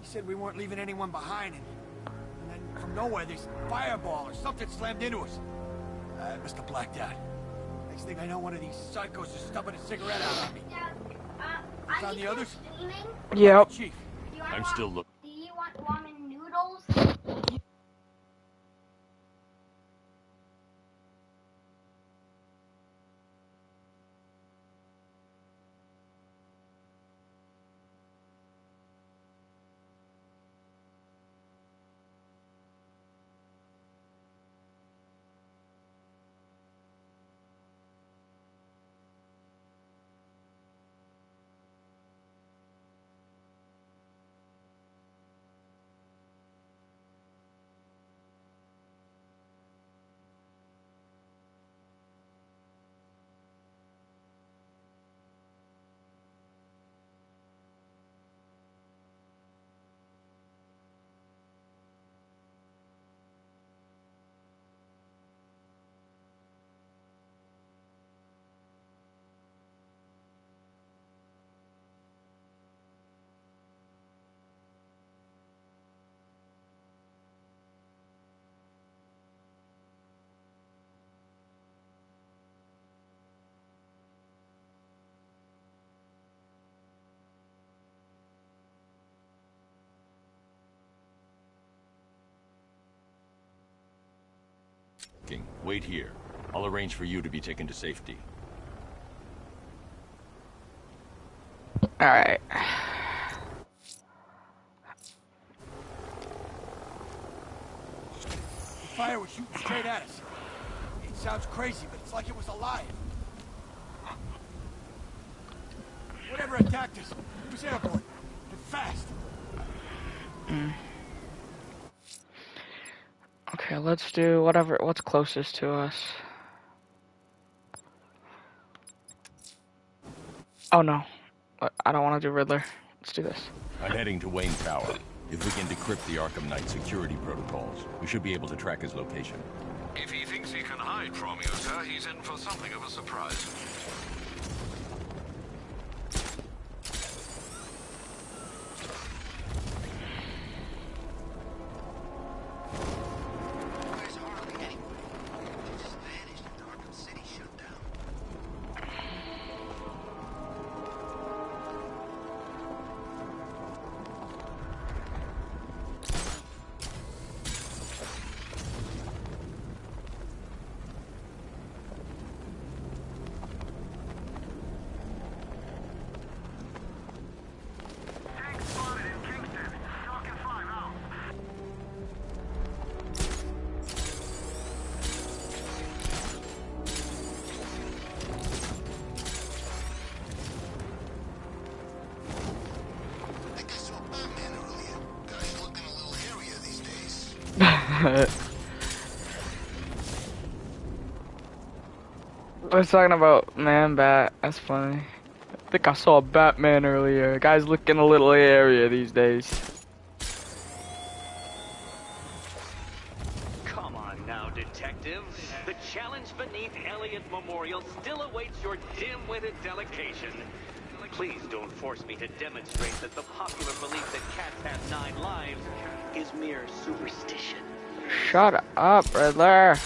He said we weren't leaving anyone behind, and then from nowhere, this fireball or something slammed into us. I must have blacked out. Next thing I know, one of these psychos is stubbing a cigarette out on me. It's on the others?
Yep.
Chief.
I'm still looking.
Do you want ramen noodles?
Wait here. I'll arrange for you to be taken to safety.
Alright.
The fire was shooting straight at us. It sounds crazy, but it's like it was alive. Whatever attacked us, it was airborne. And fast.
Okay, let's do what's closest to us. Oh no. I don't want to do Riddler. Let's do this.
I'm heading to Wayne Tower. If we can decrypt the Arkham Knight security protocols, we should be able to track his location.
If he thinks he can hide from you, sir, he's in for something of a surprise.
Where's Harley anyway? She just vanished and Arkham City shut down.
Tank spotted in Kingston. Talking 5 out.
I think I saw Batman earlier. Guy's looking a little hairier these days.
I was talking about Man-Bat. That's funny. I think I saw Batman earlier. Guy's looking a little area these days.
Come on now, detective. The challenge beneath Elliott Memorial still awaits your dim-witted delegation. Please don't force me to demonstrate that the popular belief that cats have 9 lives is mere superstition.
Shut up, Riddler.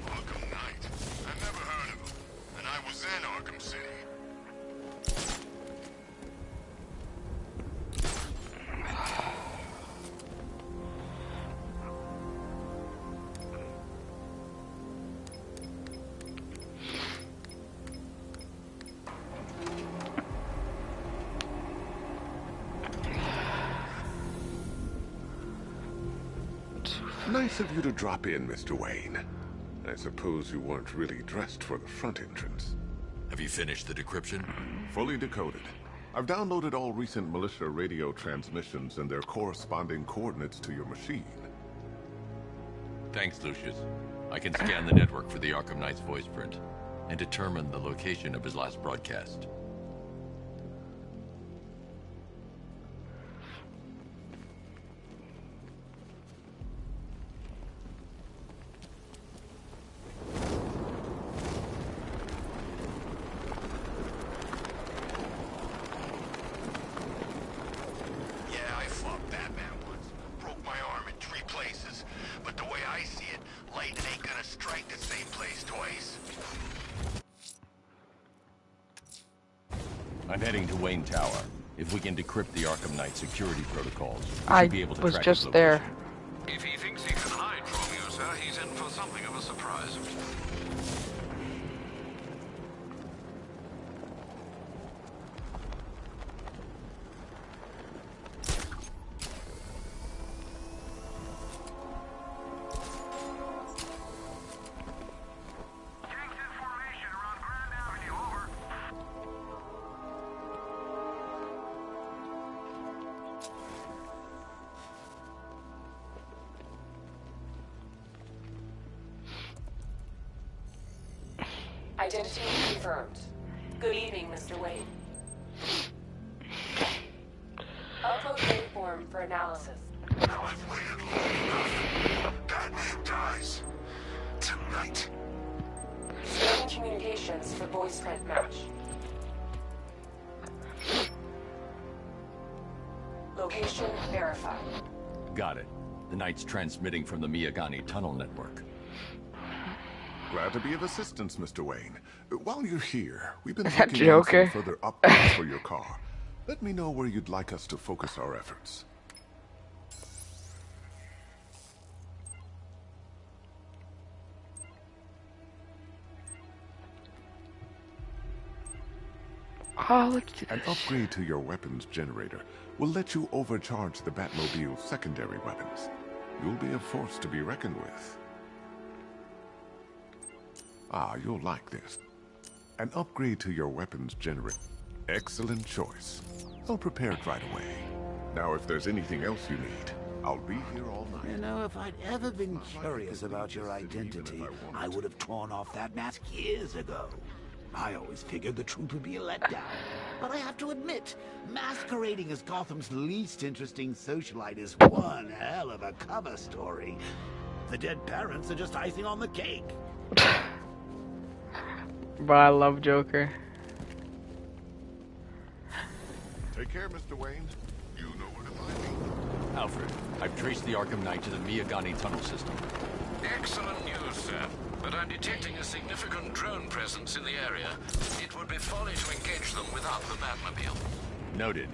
Arkham Knight. I never heard of him. And I was in Arkham City.
Nice of you to drop in, Mr. Wayne. I suppose you weren't really dressed for the front entrance.
Have you finished the decryption?
Fully decoded. I've downloaded all recent militia radio transmissions and their corresponding coordinates to your machine.
Thanks, Lucius. I can scan the network for the Arkham Knight's voice print and determine the location of his last broadcast.
Yeah, I fought Batman once. Broke my arm in 3 places. But the way I see it, lightning ain't gonna strike the same place twice.
I'm heading to Wayne Tower. If we can decrypt the Arkham Knight security protocols, we
I
should be able to
was
track
just
his
there.
location.
If he thinks he can hide from you, sir, he's in for something of a surprise.
Tanks in formation around Grand Avenue. Over.
Identity confirmed. Good evening, Mr. Wayne. Upload waveform for analysis.
Now I've waited long enough. Batman dies. Tonight.
Starting communications for voice print match. Location verified.
Got it. The Knight's transmitting from the Miyagani tunnel network.
Glad to be of assistance, Mr. Wayne. While you're here, we've been
Is that
working on
Joker?
some further upgrades for your car. Let me know where you'd like us to focus our efforts.
Oh, let's do
An upgrade to your weapons generator will let you overcharge the Batmobile's secondary weapons. You'll be a force to be reckoned with. Ah, you'll like this. An upgrade to your weapons generator. Excellent choice. I'll prepare it right away. Now, if there's anything else you need, I'll be here all night.
You know, if I'd ever been curious about your identity, I would have torn off that mask years ago. I always figured the truth would be a letdown. But I have to admit, masquerading as Gotham's least interesting socialite is one hell of a cover story. The dead parents are just icing on the cake.
But I love Joker.
Take care, Mr. Wayne. You know where to find me.
Alfred, I've traced the Arkham Knight to the Miyagani tunnel system.
Excellent news, sir. But I'm detecting a significant drone presence in the area. It would be folly to engage them without the Batmobile.
Noted.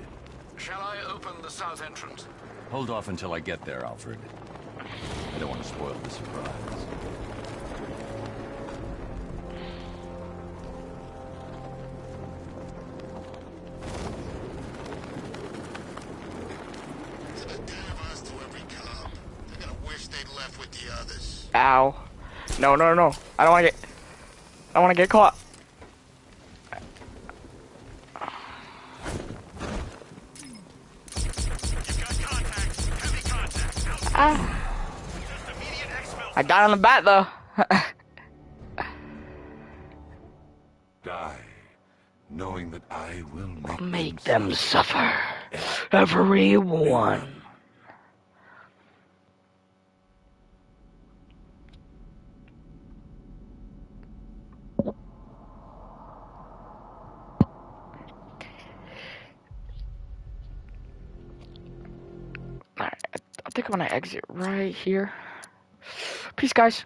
Shall I open the south entrance?
Hold off until I get there, Alfred. I don't want to spoil the surprise.
Ow. No, no, no. I don't want to get caught. Ah. I got on the bat though.
Die, knowing that I will
make them suffer. Everyone. Alright, I think I'm gonna exit right here. Peace, guys.